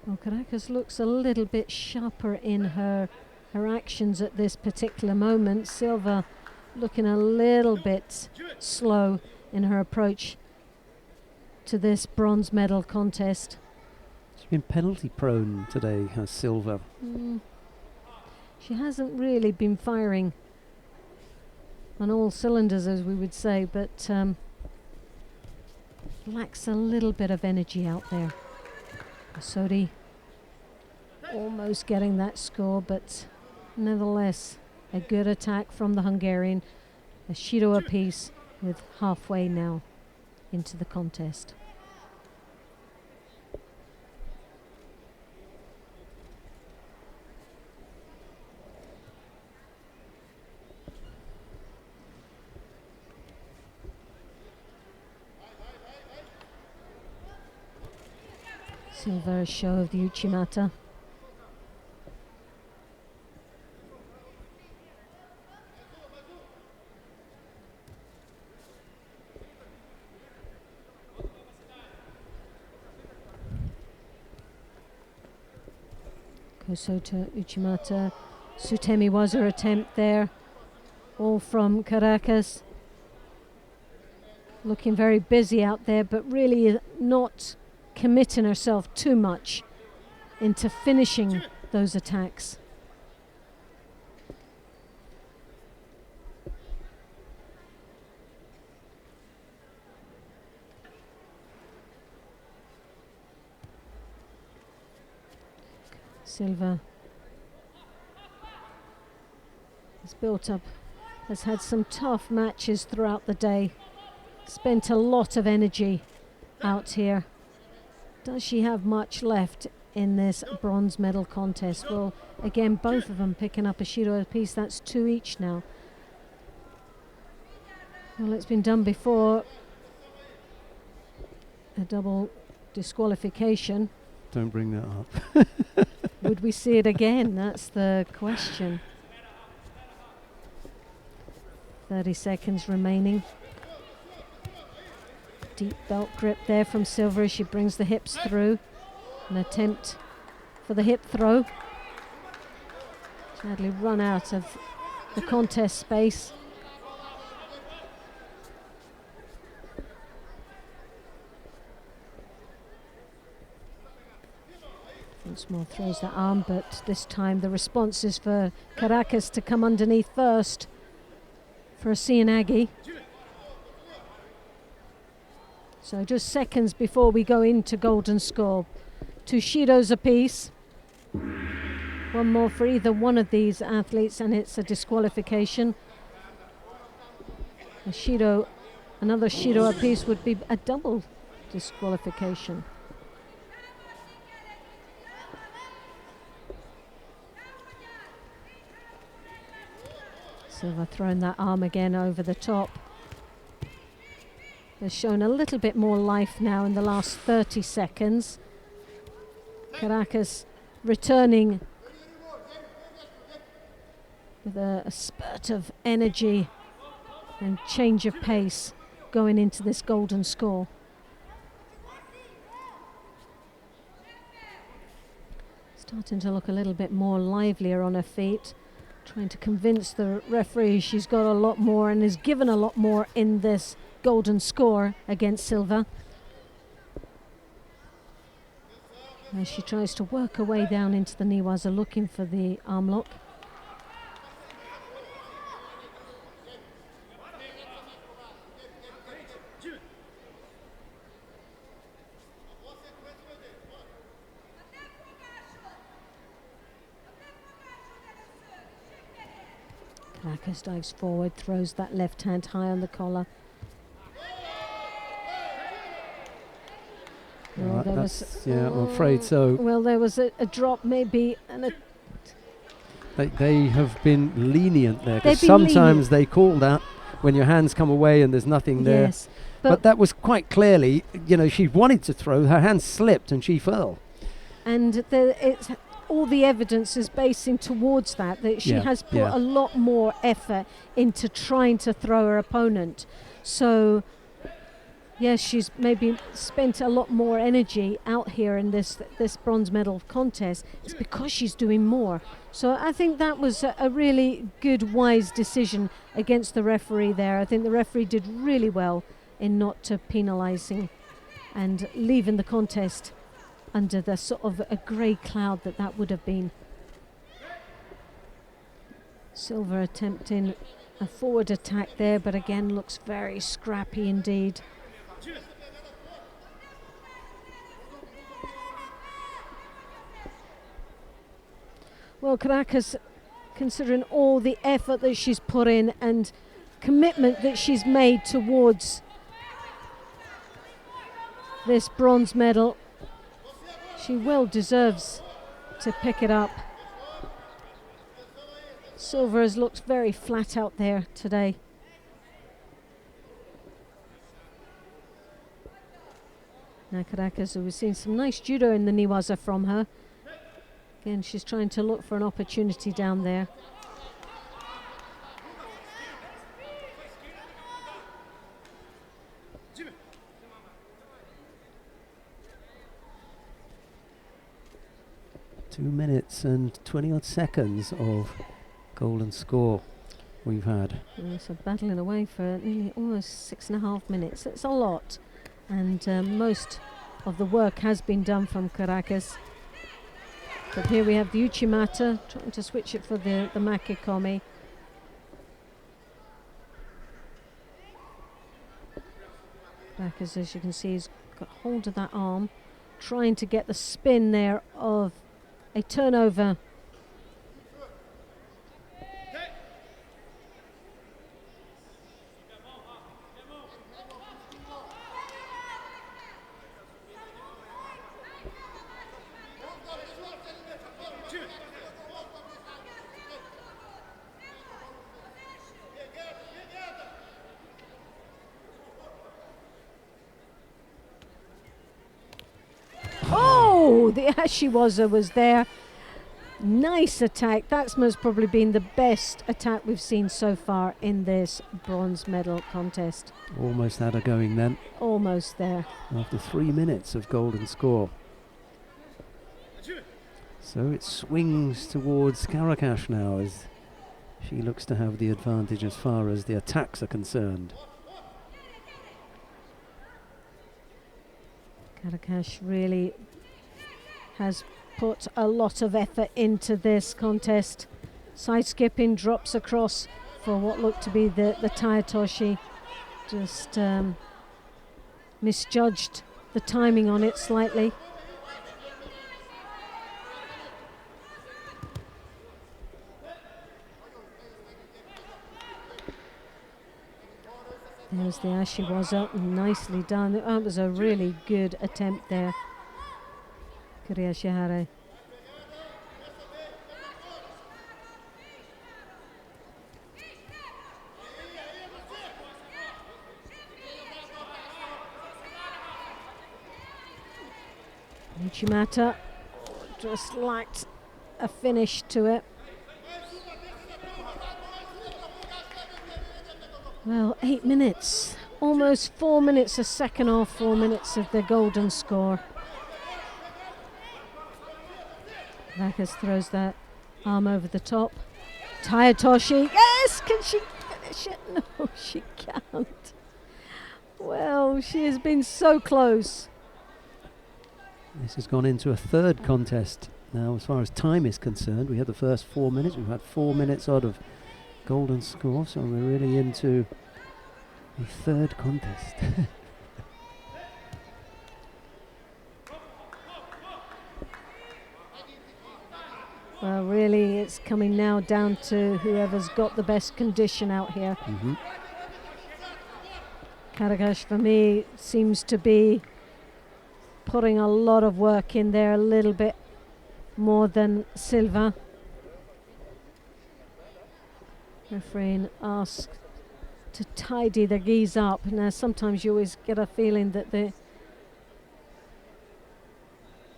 Well, Karakas looks a little bit sharper in her actions at this particular moment. Silva looking a little bit slow in her approach to this bronze medal contest.
She's been penalty prone today, has Silva.
She hasn't really been firing on all cylinders, as we would say, but lacks a little bit of energy out there. Sodi almost getting that score, but nevertheless a good attack from the Hungarian. A Shido apiece with halfway now into the contest. Silva, a show of the Uchimata. Kosoto, Uchimata, Sutemi was her attempt there, all from Karakas. Looking very busy out there, but really not committing herself too much into finishing those attacks. Silva has built up, has had some tough matches throughout the day, spent a lot of energy out here. Does she have much left in this bronze medal contest? Well, again, both of them picking up a Shido apiece. That's 2 each now. Well, it's been done before. A double disqualification.
Don't bring that up.
Would we see it again? That's the question. 30 seconds remaining. Deep belt grip there from Silva as she brings the hips through. An attempt for the hip throw. Sadly run out of the contest space. Once more throws the arm, but this time the response is for Karakas to come underneath first for a Cianagi. So just seconds before we go into golden score. 2 Shidos apiece. One more for either one of these athletes and it's a disqualification. A Shido, another Shido apiece would be a double disqualification. Silva throwing that arm again over the top. has shown a little bit more life now in the last 30 seconds. Caracas returning with a spurt of energy and change of pace going into this golden score. Starting to look a little bit more livelier on her feet, trying to convince the referee she's got a lot more and is given a lot more in this golden score against Silva. As she tries to work her way down into the Niwaza looking for the arm lock. Caracas dives forward, throws that left hand high on the collar. Well,
I'm afraid so.
Well, there was a drop maybe, and
They have been lenient there,
They've
because
been
sometimes they call that when your hands come away and there's nothing there.
yes,
But that was quite clearly, she wanted to throw, her hand slipped and she fell.
and it's all the evidence is basing towards that she has put a lot more effort into trying to throw her opponent. So yes, she's maybe spent a lot more energy out here in this bronze medal contest. It's because she's doing more. So I think that was a really good, wise decision against the referee there. I think the referee did really well in not penalising and leaving the contest under the sort of a grey cloud that would have been. Silva attempting a forward attack there, but again looks very scrappy indeed. Well, Caracas, considering all the effort that she's put in and commitment that she's made towards this bronze medal, she well deserves to pick it up. Silva has looked very flat out there today. Now Caracas, we've seen some nice judo in the Niwaza from her. Again, she's trying to look for an opportunity down there.
Two minutes and 20 odd seconds of golden score we've had.
So battling away for nearly almost 6.5 minutes. It's a lot, and most of the work has been done from Caracas. But here we have the Uchimata trying to switch it for the Makikomi. Caracas, as you can see, has got hold of that arm, trying to get the spin there of a turnover. Oh, the Ashiwaza was there. Nice attack. That's most probably been the best attack we've seen so far in this bronze medal contest.
Almost had her going then,
Almost there.
after 3 minutes of golden score. So it swings towards Caracas now, as she looks to have the advantage as far as the attacks are concerned.
Caracas really has put a lot of effort into this contest. Side skipping, drops across for what looked to be the Taitoshi. Just misjudged the timing on it slightly. There's the Ashiwaza, nicely done. That was a really good attempt there. Kuriashihara. Uchimata just lacked a finish to it. Well, 8 minutes, almost 4 minutes a second off 4 minutes of the golden score. Vakas throws that arm over the top. Tayatoshi, yes, can she finish it? No, she can't. Well, she has been so close.
This has gone into a third contest now as far as time is concerned. We had the first 4 minutes, we've had 4 minutes out of golden score, so we're really into the third contest.
Well, really, it's coming now down to whoever's got the best condition out here. Karakash, for me, seems to be putting a lot of work in there, a little bit more than Silva. Referee asked to tidy the geese up. Now, sometimes you always get a feeling that the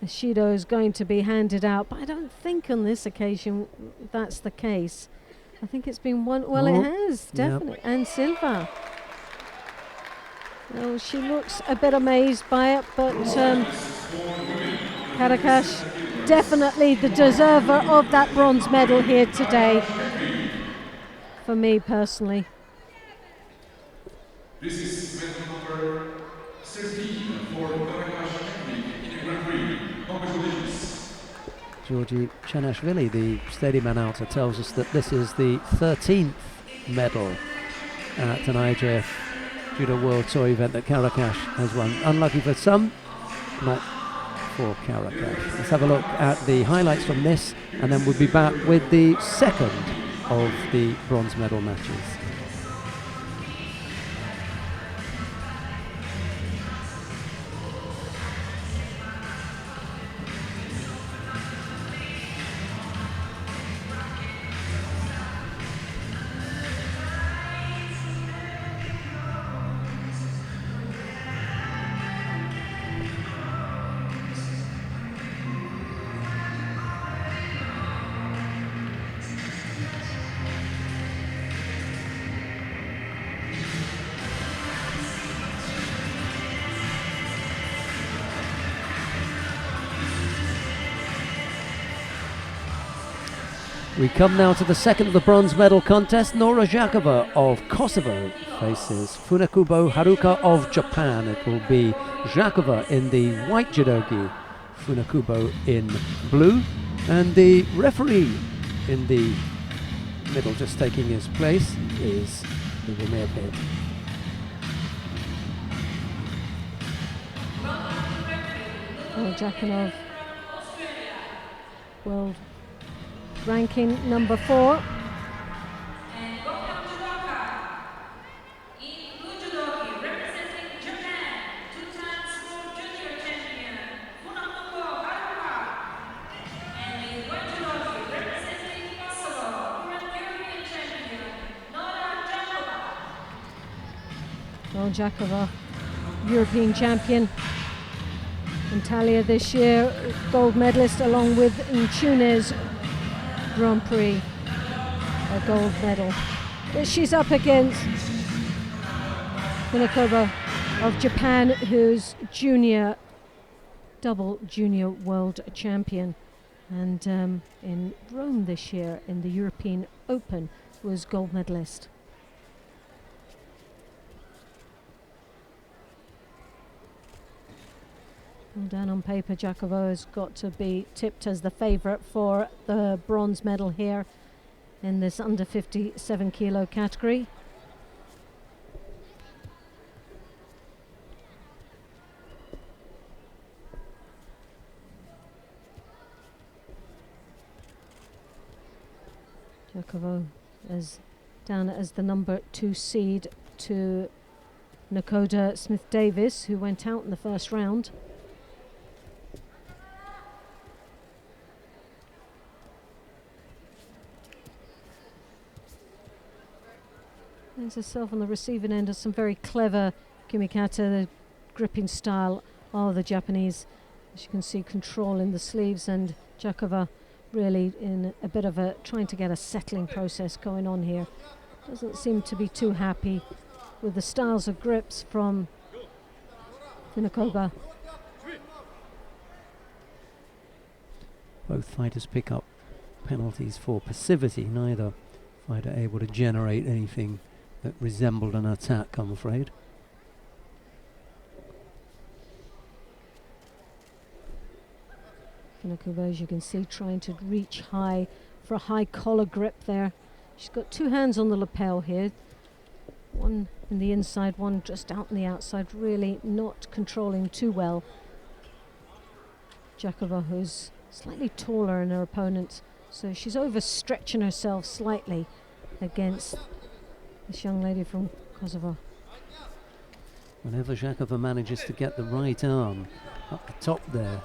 Shido is going to be handed out, but I don't think on this occasion that's the case. I think it's been one. Well, it has, definitely. Yep. And Silva. Well, she looks a bit amazed by it, but Karakash, definitely the deserver of that bronze medal here today, for me personally.
This is medal number 13 for Karakash in the Grand-Prix. Congratulations.
Georgi Chanashvili, the stadium announcer, tells us that this is the 13th medal at an IJF Judo World Tour event that Karakash has won. Unlucky for some, not for Karakash. Let's have a look at the highlights from this, and then we'll be back with the second of the bronze medal matches. We come now to the second of the bronze medal contest. Nora Zhakova of Kosovo faces Funakubo Haruka of Japan. It will be Zhakova in the white judogi, Funakubo in blue, and the referee in the middle, just taking his place, is Lubomir Pit.
Jakanov, world ranking number 4.
And Gokhan Judoka in blue judogi representing Japan, 2 times world junior champion Funakubo Haruka. And in white judogi representing Kosovo, current European champion Nora Zhakova.
Well, Zhakova, European champion. Antalya this year, gold medalist, along with Nchune's Grand Prix, a gold medal. But she's up against Funakubo of Japan, who's double junior world champion, and in Rome this year in the European Open was gold medalist. Well, down on paper, Zhakova has got to be tipped as the favourite for the bronze medal here in this under 57 kilo category. Zhakova is down as the number 2 seed to Nakoda Smith-Davis, who went out in the first round. There's herself on the receiving end of some very clever kumikata, the gripping style of the Japanese As you can see, control in the sleeves, and Jakova really in a bit of a trying to get a settling process going on here. Doesn't seem to be too happy with the styles of grips from Vinokourova.
Both fighters pick up penalties for passivity, neither fighter able to generate anything that resembled an attack, I'm afraid.
Vinokourova, as you can see, trying to reach high for a high collar grip there. She's got two hands on the lapel here, one in the inside, one just out on the outside, really not controlling too well. Jakova, who's slightly taller than her opponent, so she's overstretching herself slightly against this young lady from Kosovo.
Whenever Jakova manages to get the right arm up the top there,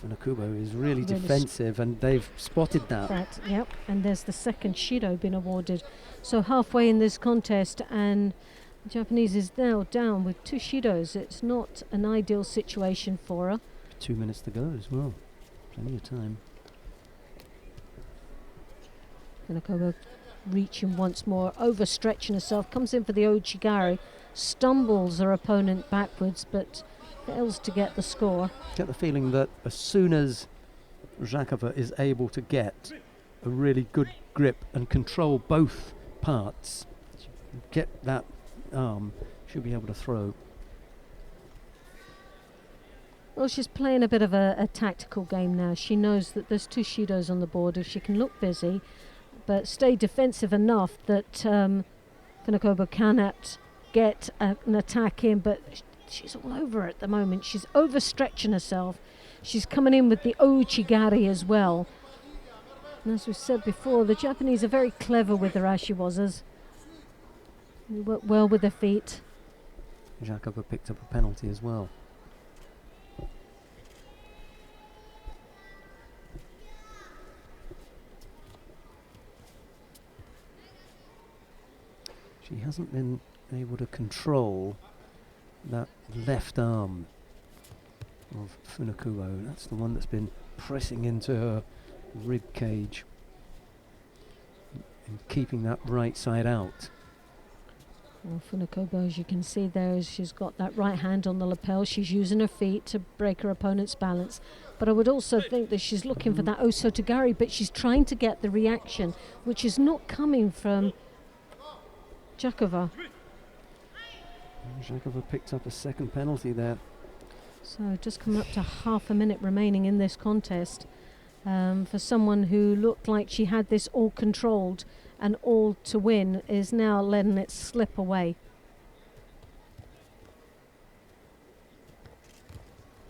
Vinokourova is really defensive, and they've spotted that.
Yep, and there's the second Shido been awarded. So halfway in this contest, and the Japanese is now down with 2 Shidos. It's not an ideal situation for her.
2 minutes to go as well. Plenty of time.
Vinokourova reaching once more, overstretching herself, comes in for the Ouchigari, stumbles her opponent backwards, but fails to get the score.
Get the feeling that as soon as Jakova is able to get a really good grip and control both parts, get that arm, she'll be able to throw.
Well, she's playing a bit of a tactical game now. She knows that there's 2 Shidos on the board. If she can look busy, but stay defensive enough that Vinokourova cannot get an attack in, but she's all over it at the moment. She's overstretching herself. She's coming in with the Ouchigari as well. And as we said before, the Japanese are very clever with their ashiwazas. They work well with their feet.
Jakova picked up a penalty as well. She hasn't been able to control that left arm of Vinokourova. That's the one that's been pressing into her rib cage and keeping that right side out.
Well, Vinokourova, as you can see there, she's got that right hand on the lapel. She's using her feet to break her opponent's balance. But I would also think that she's looking for that Osotogari, but she's trying to get the reaction, which is not coming from Jakova.
Jakova picked up a second penalty there.
So just come up to half a minute remaining in this contest. For someone who looked like she had this all controlled and all to win, is now letting it slip away.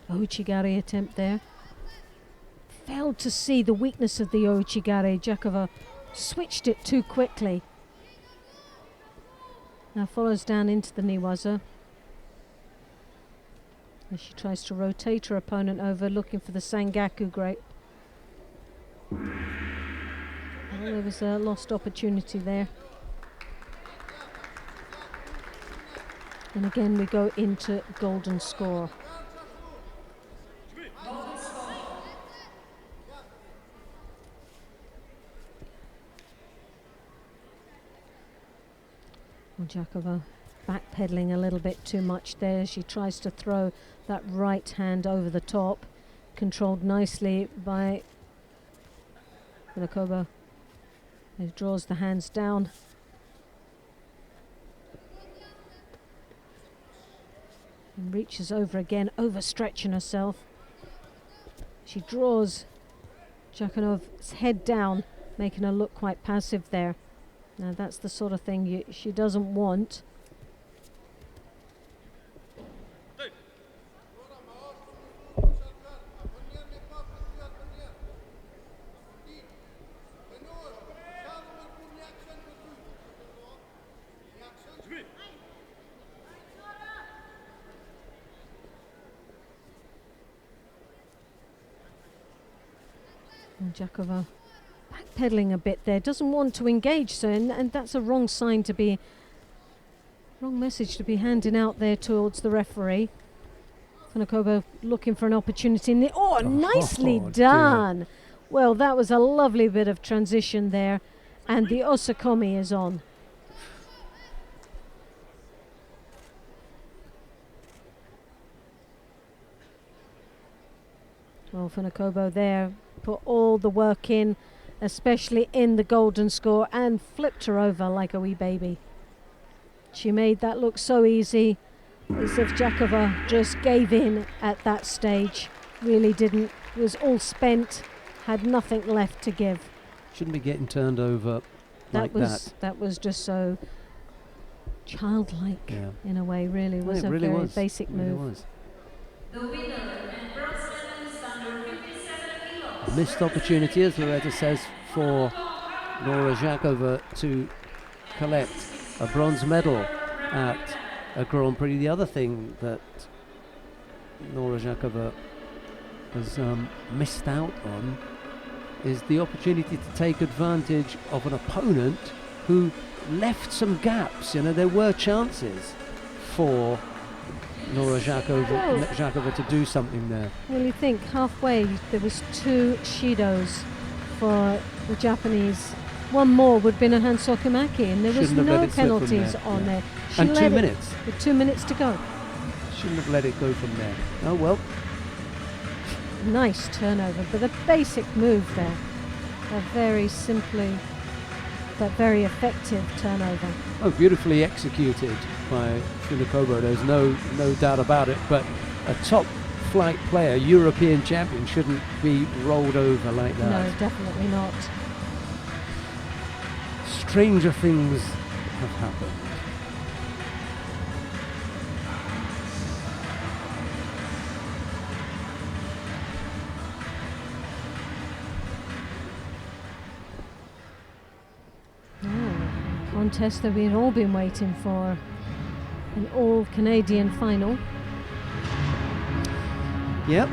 Ouchigari attempt there. Failed to see the weakness of the Ouchigari. Jakova switched it too quickly. Now follows down into the Niwaza as she tries to rotate her opponent over, looking for the Sangaku grape. Well, there was a lost opportunity there. And again we go into golden score. Jakova backpedaling a little bit too much there. She tries to throw that right hand over the top, controlled nicely by Vinokourova, who draws the hands down. And reaches over again, overstretching herself. She draws Jakonov's head down, making her look quite passive there. Now that's the sort of thing she doesn't want. And Jakova backpedaling a bit there, doesn't want to engage, so and that's a wrong sign to be, wrong message to be handing out there towards the referee. Funakobo looking for an opportunity in the... Oh, nicely
dear.
done. Well, that was a lovely bit of transition there. And the Osakomi is on. Well, Funakobo there put all the work in, especially in the golden score, and flipped her over like a wee baby. She made that look so easy, as if Jakova just gave in at that stage. Really didn't, was all spent, had nothing left to give.
Shouldn't be getting turned over like that.
That was just so childlike in a way, really. Was a
really
very
was.
basic
Really
move.
was.
The winner and bronze medalist under 57 kilos.
A missed opportunity, as Loretta says, for Nora Jakova to collect a bronze medal at a Grand Prix. The other thing that Nora Jakova has missed out on is the opportunity to take advantage of an opponent who left some gaps. You know, there were chances for Nora Jakova to do something there.
Well, you think halfway there was 2 Shidos for the Japanese. One more would have been a Hansokumaki, and there was
Shouldn't have
no
let it slip from
penalties
there,
on
yeah.
there. She
And
let
2
it
minutes.
with 2 minutes to go.
Shouldn't have let it go from there. Oh well.
Nice turnover, but a basic move there. A very simply, but very effective turnover.
Oh, beautifully executed by Funakobo. There's no doubt about it. But a top flight player, European champion, shouldn't be rolled over like that.
No, definitely not.
Stranger things have happened.
Contest that we've all been waiting for, an all-Canadian final.
Yep.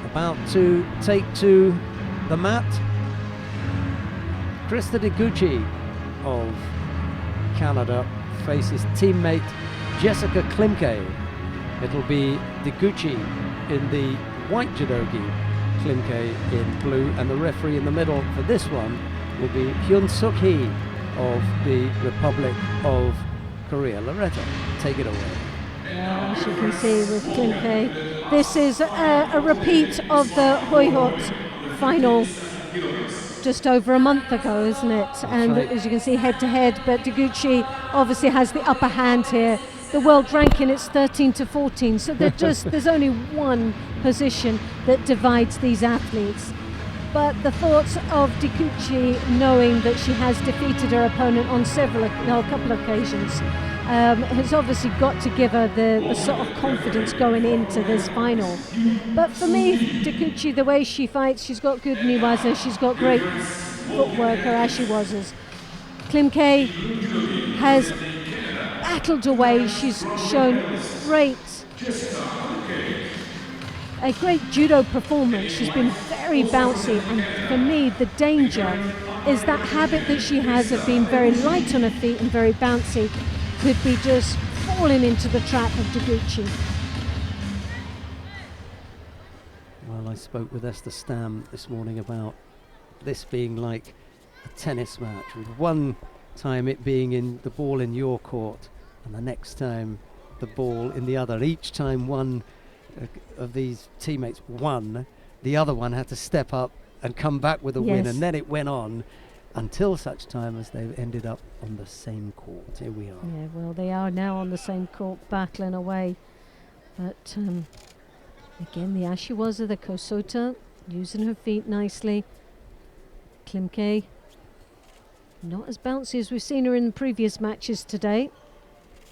About to take to the mat. Krista Deguchi of Canada faces teammate Jessica Klimke. It'll be Deguchi in the white judogi, Klimke in blue, and the referee in the middle for this one will be Hyun Suk Hee of the Republic of Korea. Loretta, take it away.
As you can see with Klimke, this is a repeat of the Hoihot final just over a month ago, isn't it? And
right.
As you can see, head to head, but Deguchi obviously has the upper hand here. The world ranking is 13 to 14, so there's only one position that divides these athletes. But the thoughts of Deguchi, knowing that she has defeated her opponent on a couple of occasions, has obviously got to give her the sort of confidence going into this final. But for me, Deguchi, the way she fights, she's got good niwaza, she's got great footwork, her ashiwazas. Klimke has battled away, she's shown a great judo performance. She's been very bouncy, and for me the danger is that habit that she has of being very light on her feet and very bouncy could be just falling into the trap of Deguchi.
Well, I spoke with Esther Stam this morning about this being like a tennis match, with one time it being in the ball in your court and the next time the ball in the other. Each time one of these teammates won, the other one had to step up and come back with a win, and then it went on until such time as they ended up on the same court. Here we are.
Yeah, well, they are now on the same court battling away, but again the ashiwaza, the kosota, using her feet nicely. Klimke not as bouncy as we've seen her in the previous matches today.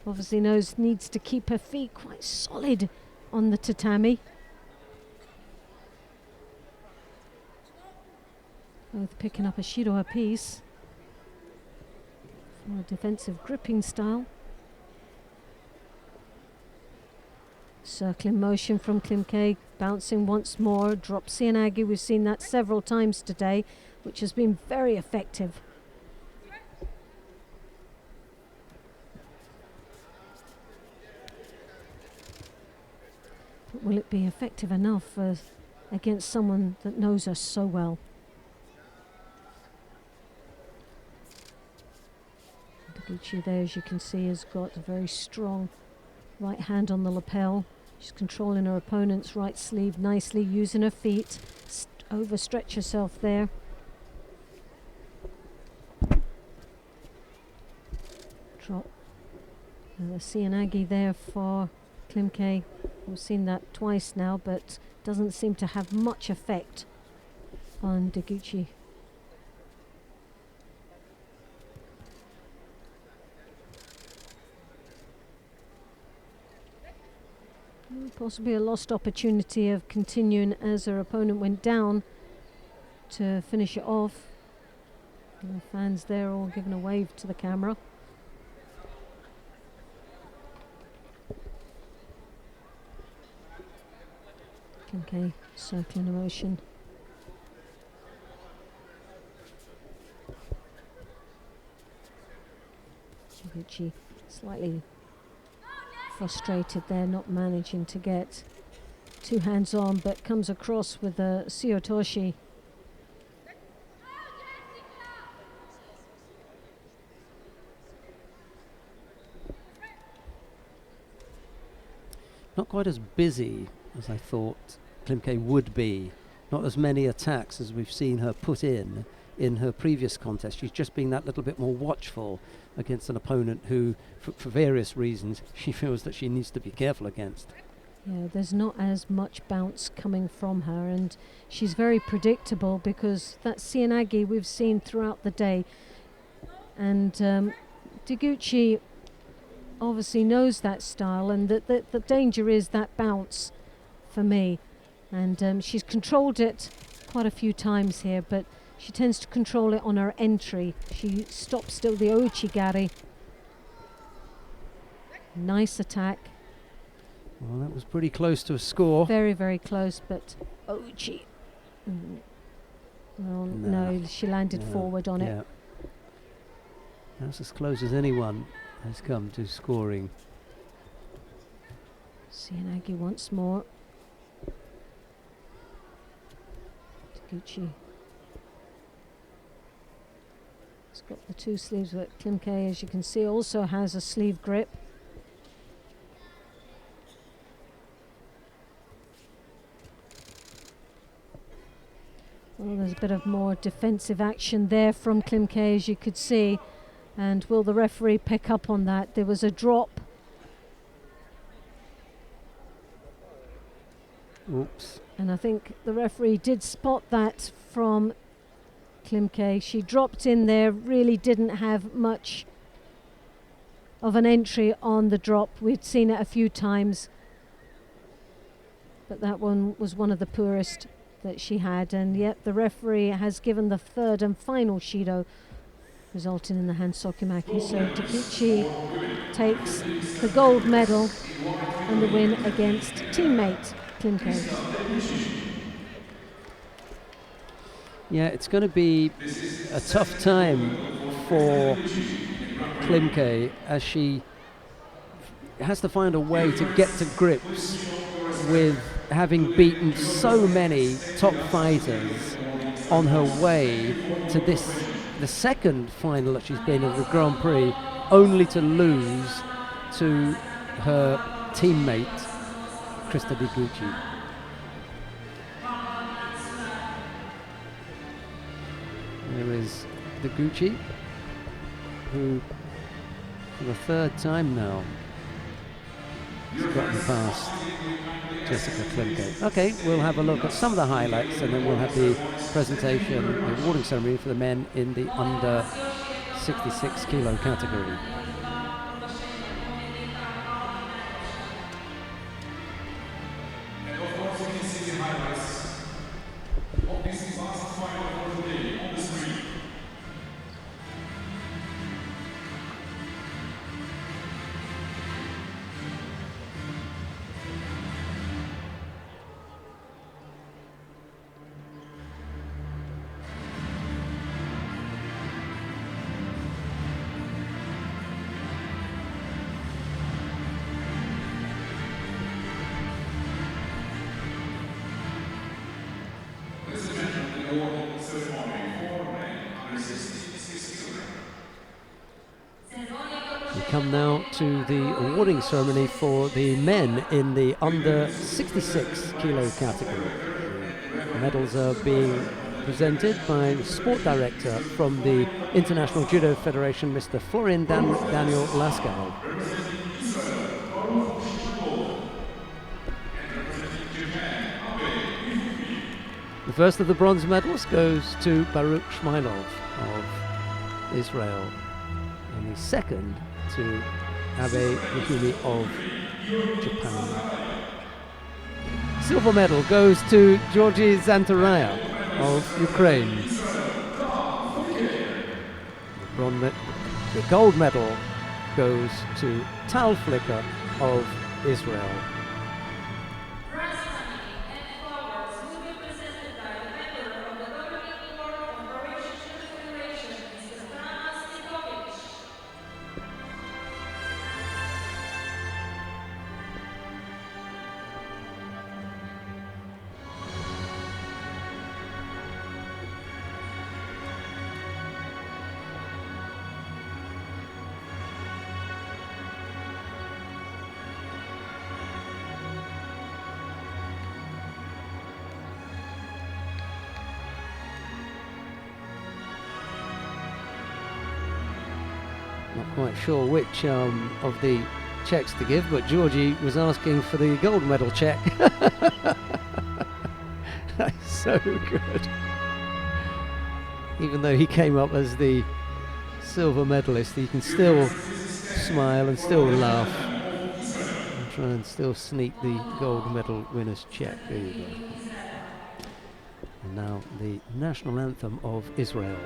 Obviously needs to keep her feet quite solid on the tatami. Both picking up a shido apiece for a defensive gripping style. Circling motion from Klimke, bouncing once more, drop Sianagi. We've seen that several times today, which has been very effective. will it be effective enough against someone that knows her so well? Deguchi there, as you can see, has got a very strong right hand on the lapel. She's controlling her opponent's right sleeve nicely, using her feet, overstretch herself there. Drop. The Sianagi there for Klimke. We've seen that twice now, but doesn't seem to have much effect on Deguchi. Possibly a lost opportunity of continuing as her opponent went down to finish it off. And the fans there all giving a wave to the camera. Okay, circling emotion. Deguchi slightly frustrated there, not managing to get two hands on, but comes across with a Suyotoshi.
Not quite as busy as I thought Klimke would be. Not as many attacks as we've seen her put in her previous contest. She's just being that little bit more watchful against an opponent who, for various reasons, she feels that she needs to be careful against.
Yeah, there's not as much bounce coming from her, and she's very predictable because that Sianagi we've seen throughout the day. And Deguchi obviously knows that style, and the danger is that bounce for me. And she's controlled it quite a few times here, but she tends to control it on her entry. She stops still the Ouchigari. Nice attack.
Well, that was pretty close to a score.
Very, very close, but Ouchi. Well, no, she landed forward on it.
That's as close as anyone has come to scoring.
Sianagi once more. Deguchi. It's got the two sleeves, but Klimke, as you can see, also has a sleeve grip. Well, there's a bit of more defensive action there from Klimke, as you could see. And will the referee pick up on that? There was a drop.
Oops.
And I think the referee did spot that from Klimke. She dropped in there, really didn't have much of an entry on the drop. We'd seen it a few times, but that one was one of the poorest that she had. And yet the referee has given the third and final Shido, resulting in the hand Sokimaki. So Deguchi takes the gold medal and the win against teammate Klimke.
Yeah, it's going to be a tough time for Klimke as she has to find a way to get to grips with having beaten so many top fighters on her way to this, the second final that she's been at the Grand Prix, only to lose to her teammate Krista Deguchi. There is Deguchi, who for the third time now has gotten past Jessica Klimke. Okay, we'll have a look at some of the highlights, and then we'll have the presentation, the awarding ceremony for the men in the under 66 kilo category. come now to the awarding ceremony for the men in the under 66 kilo category. The medals are being presented by the sport director from the International Judo Federation, Mr. Florian Daniel Lascaux. The first of the bronze medals goes to Baruch Shmailov of Israel, and the second to Abe Hikumi of Japan. Silver medal goes to Georgi Zantaraya of Ukraine. The gold medal goes to Tal Flicker of Israel. Not quite sure which of the checks to give, but Georgie was asking for the gold medal check. That's so good. Even though he came up as the silver medalist, he can still smile and still laugh and try and still sneak the gold medal winner's check. There you go. And now the national anthem of Israel.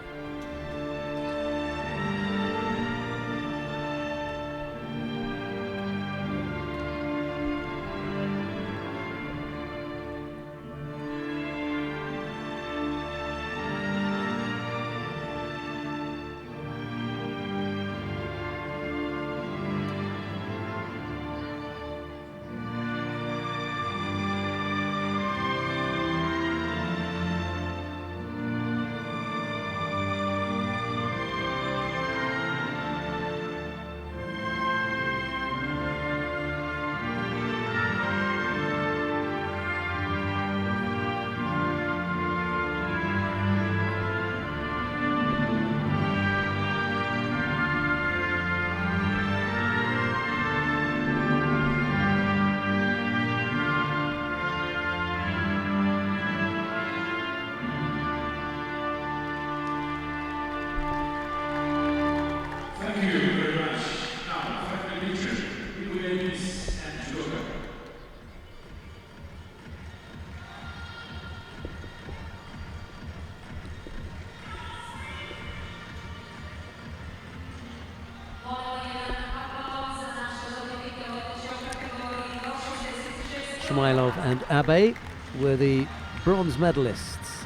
Shmailov and Abe were the bronze medalists.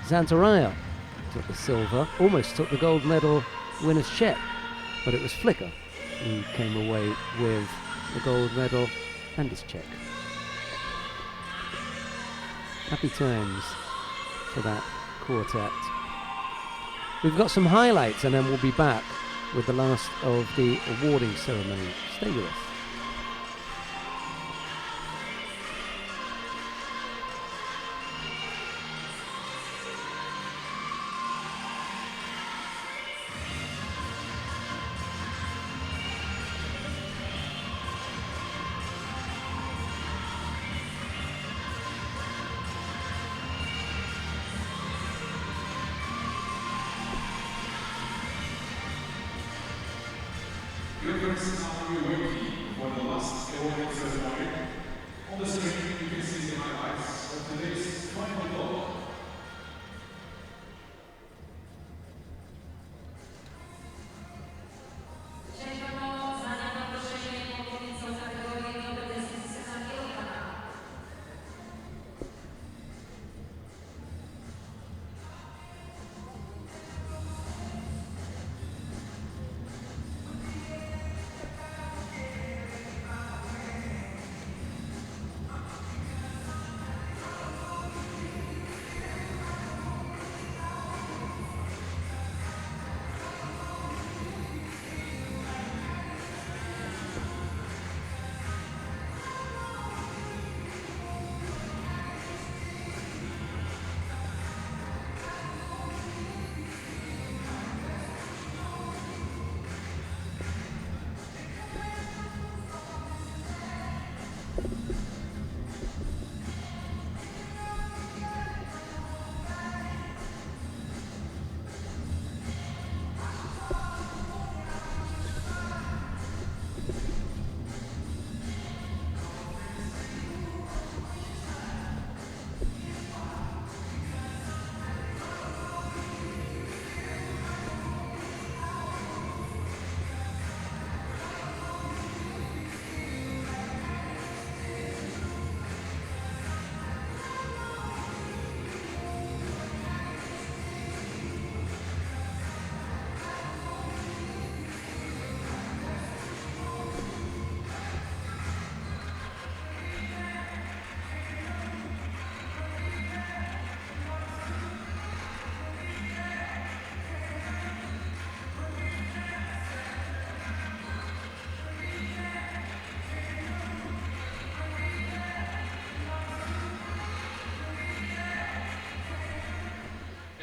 Zantaraya took the silver, almost took the gold medal winner's check, but it was Flicker who came away with the gold medal and his check. Happy times for that quartet. We've got some highlights and then we'll be back with the last of the awarding ceremony. Stay with us.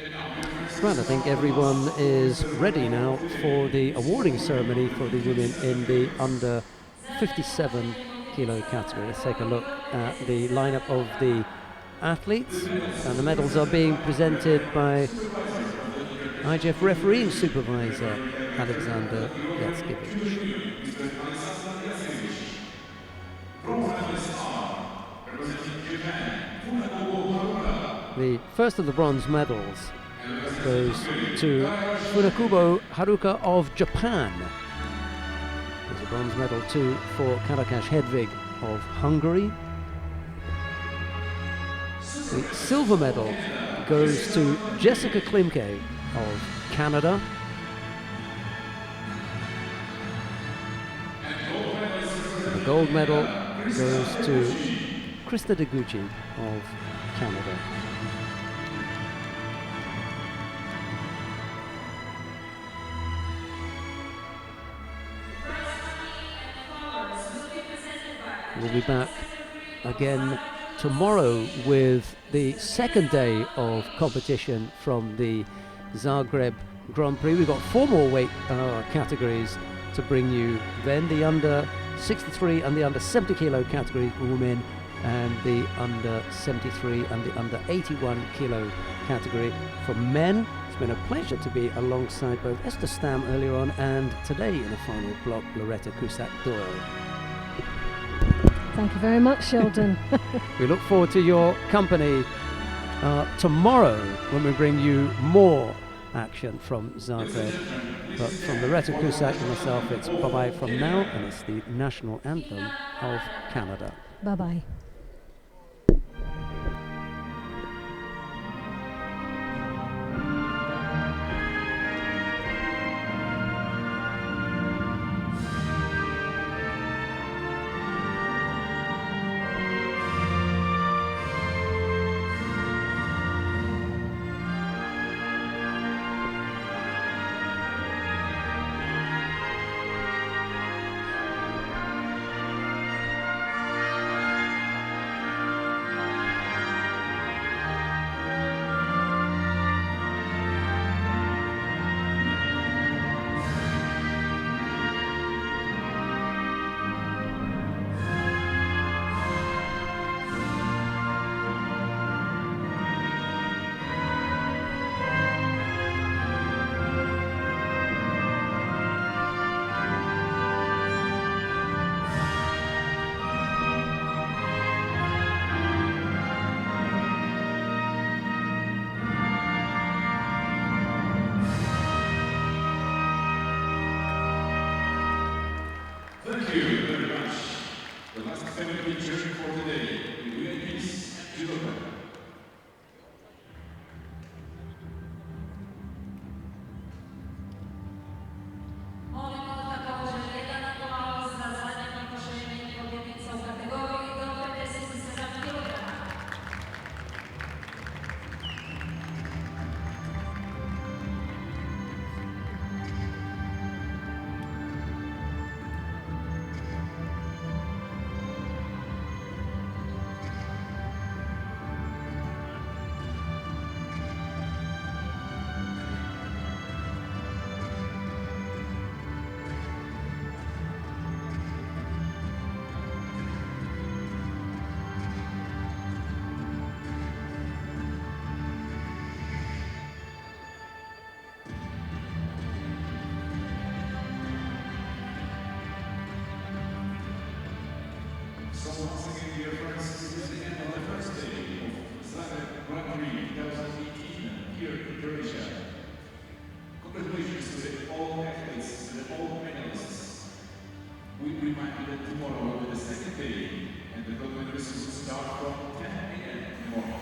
Right, I think everyone is ready now for the awarding ceremony for the women in the under 57 kilo category. Let's take a look at the lineup of the athletes, and the medals are being presented by IGF refereeing supervisor Alexander Jackiewicz. The first of the bronze medals goes to Funakubo Haruka of Japan. There's a bronze medal too for Karakash Hedvig of Hungary. The silver medal goes to Jessica Klimke of Canada. And the gold medal goes to Krista Deguchi of Canada. We'll be back again tomorrow with the second day of competition from the Zagreb Grand Prix. We've got 4 more weight categories to bring you then. The under 63 and the under 70 kilo category for women, and the under 73 and the under 81 kilo category for men. It's been a pleasure to be alongside both Esther Stam earlier on and today in the final block, Loretta Cusack-Doyle.
Thank you very much, Sheldon.
We look forward to your company tomorrow when we bring you more action from Zagreb. But from Loretta Cusack and myself, it's bye-bye from now, and it's the national anthem of Canada.
Bye-bye.
Thank you very much. The last family picture for today. We will peace Judo Grand-Prix. So once again, dear friends, this is the end of the first day of Zagreb Grand-Prix 2018 here in Croatia. Congratulations to all athletes and all medalists. We remind you that tomorrow will be the second day, and the documentaries will start from 10 a.m. in the morning.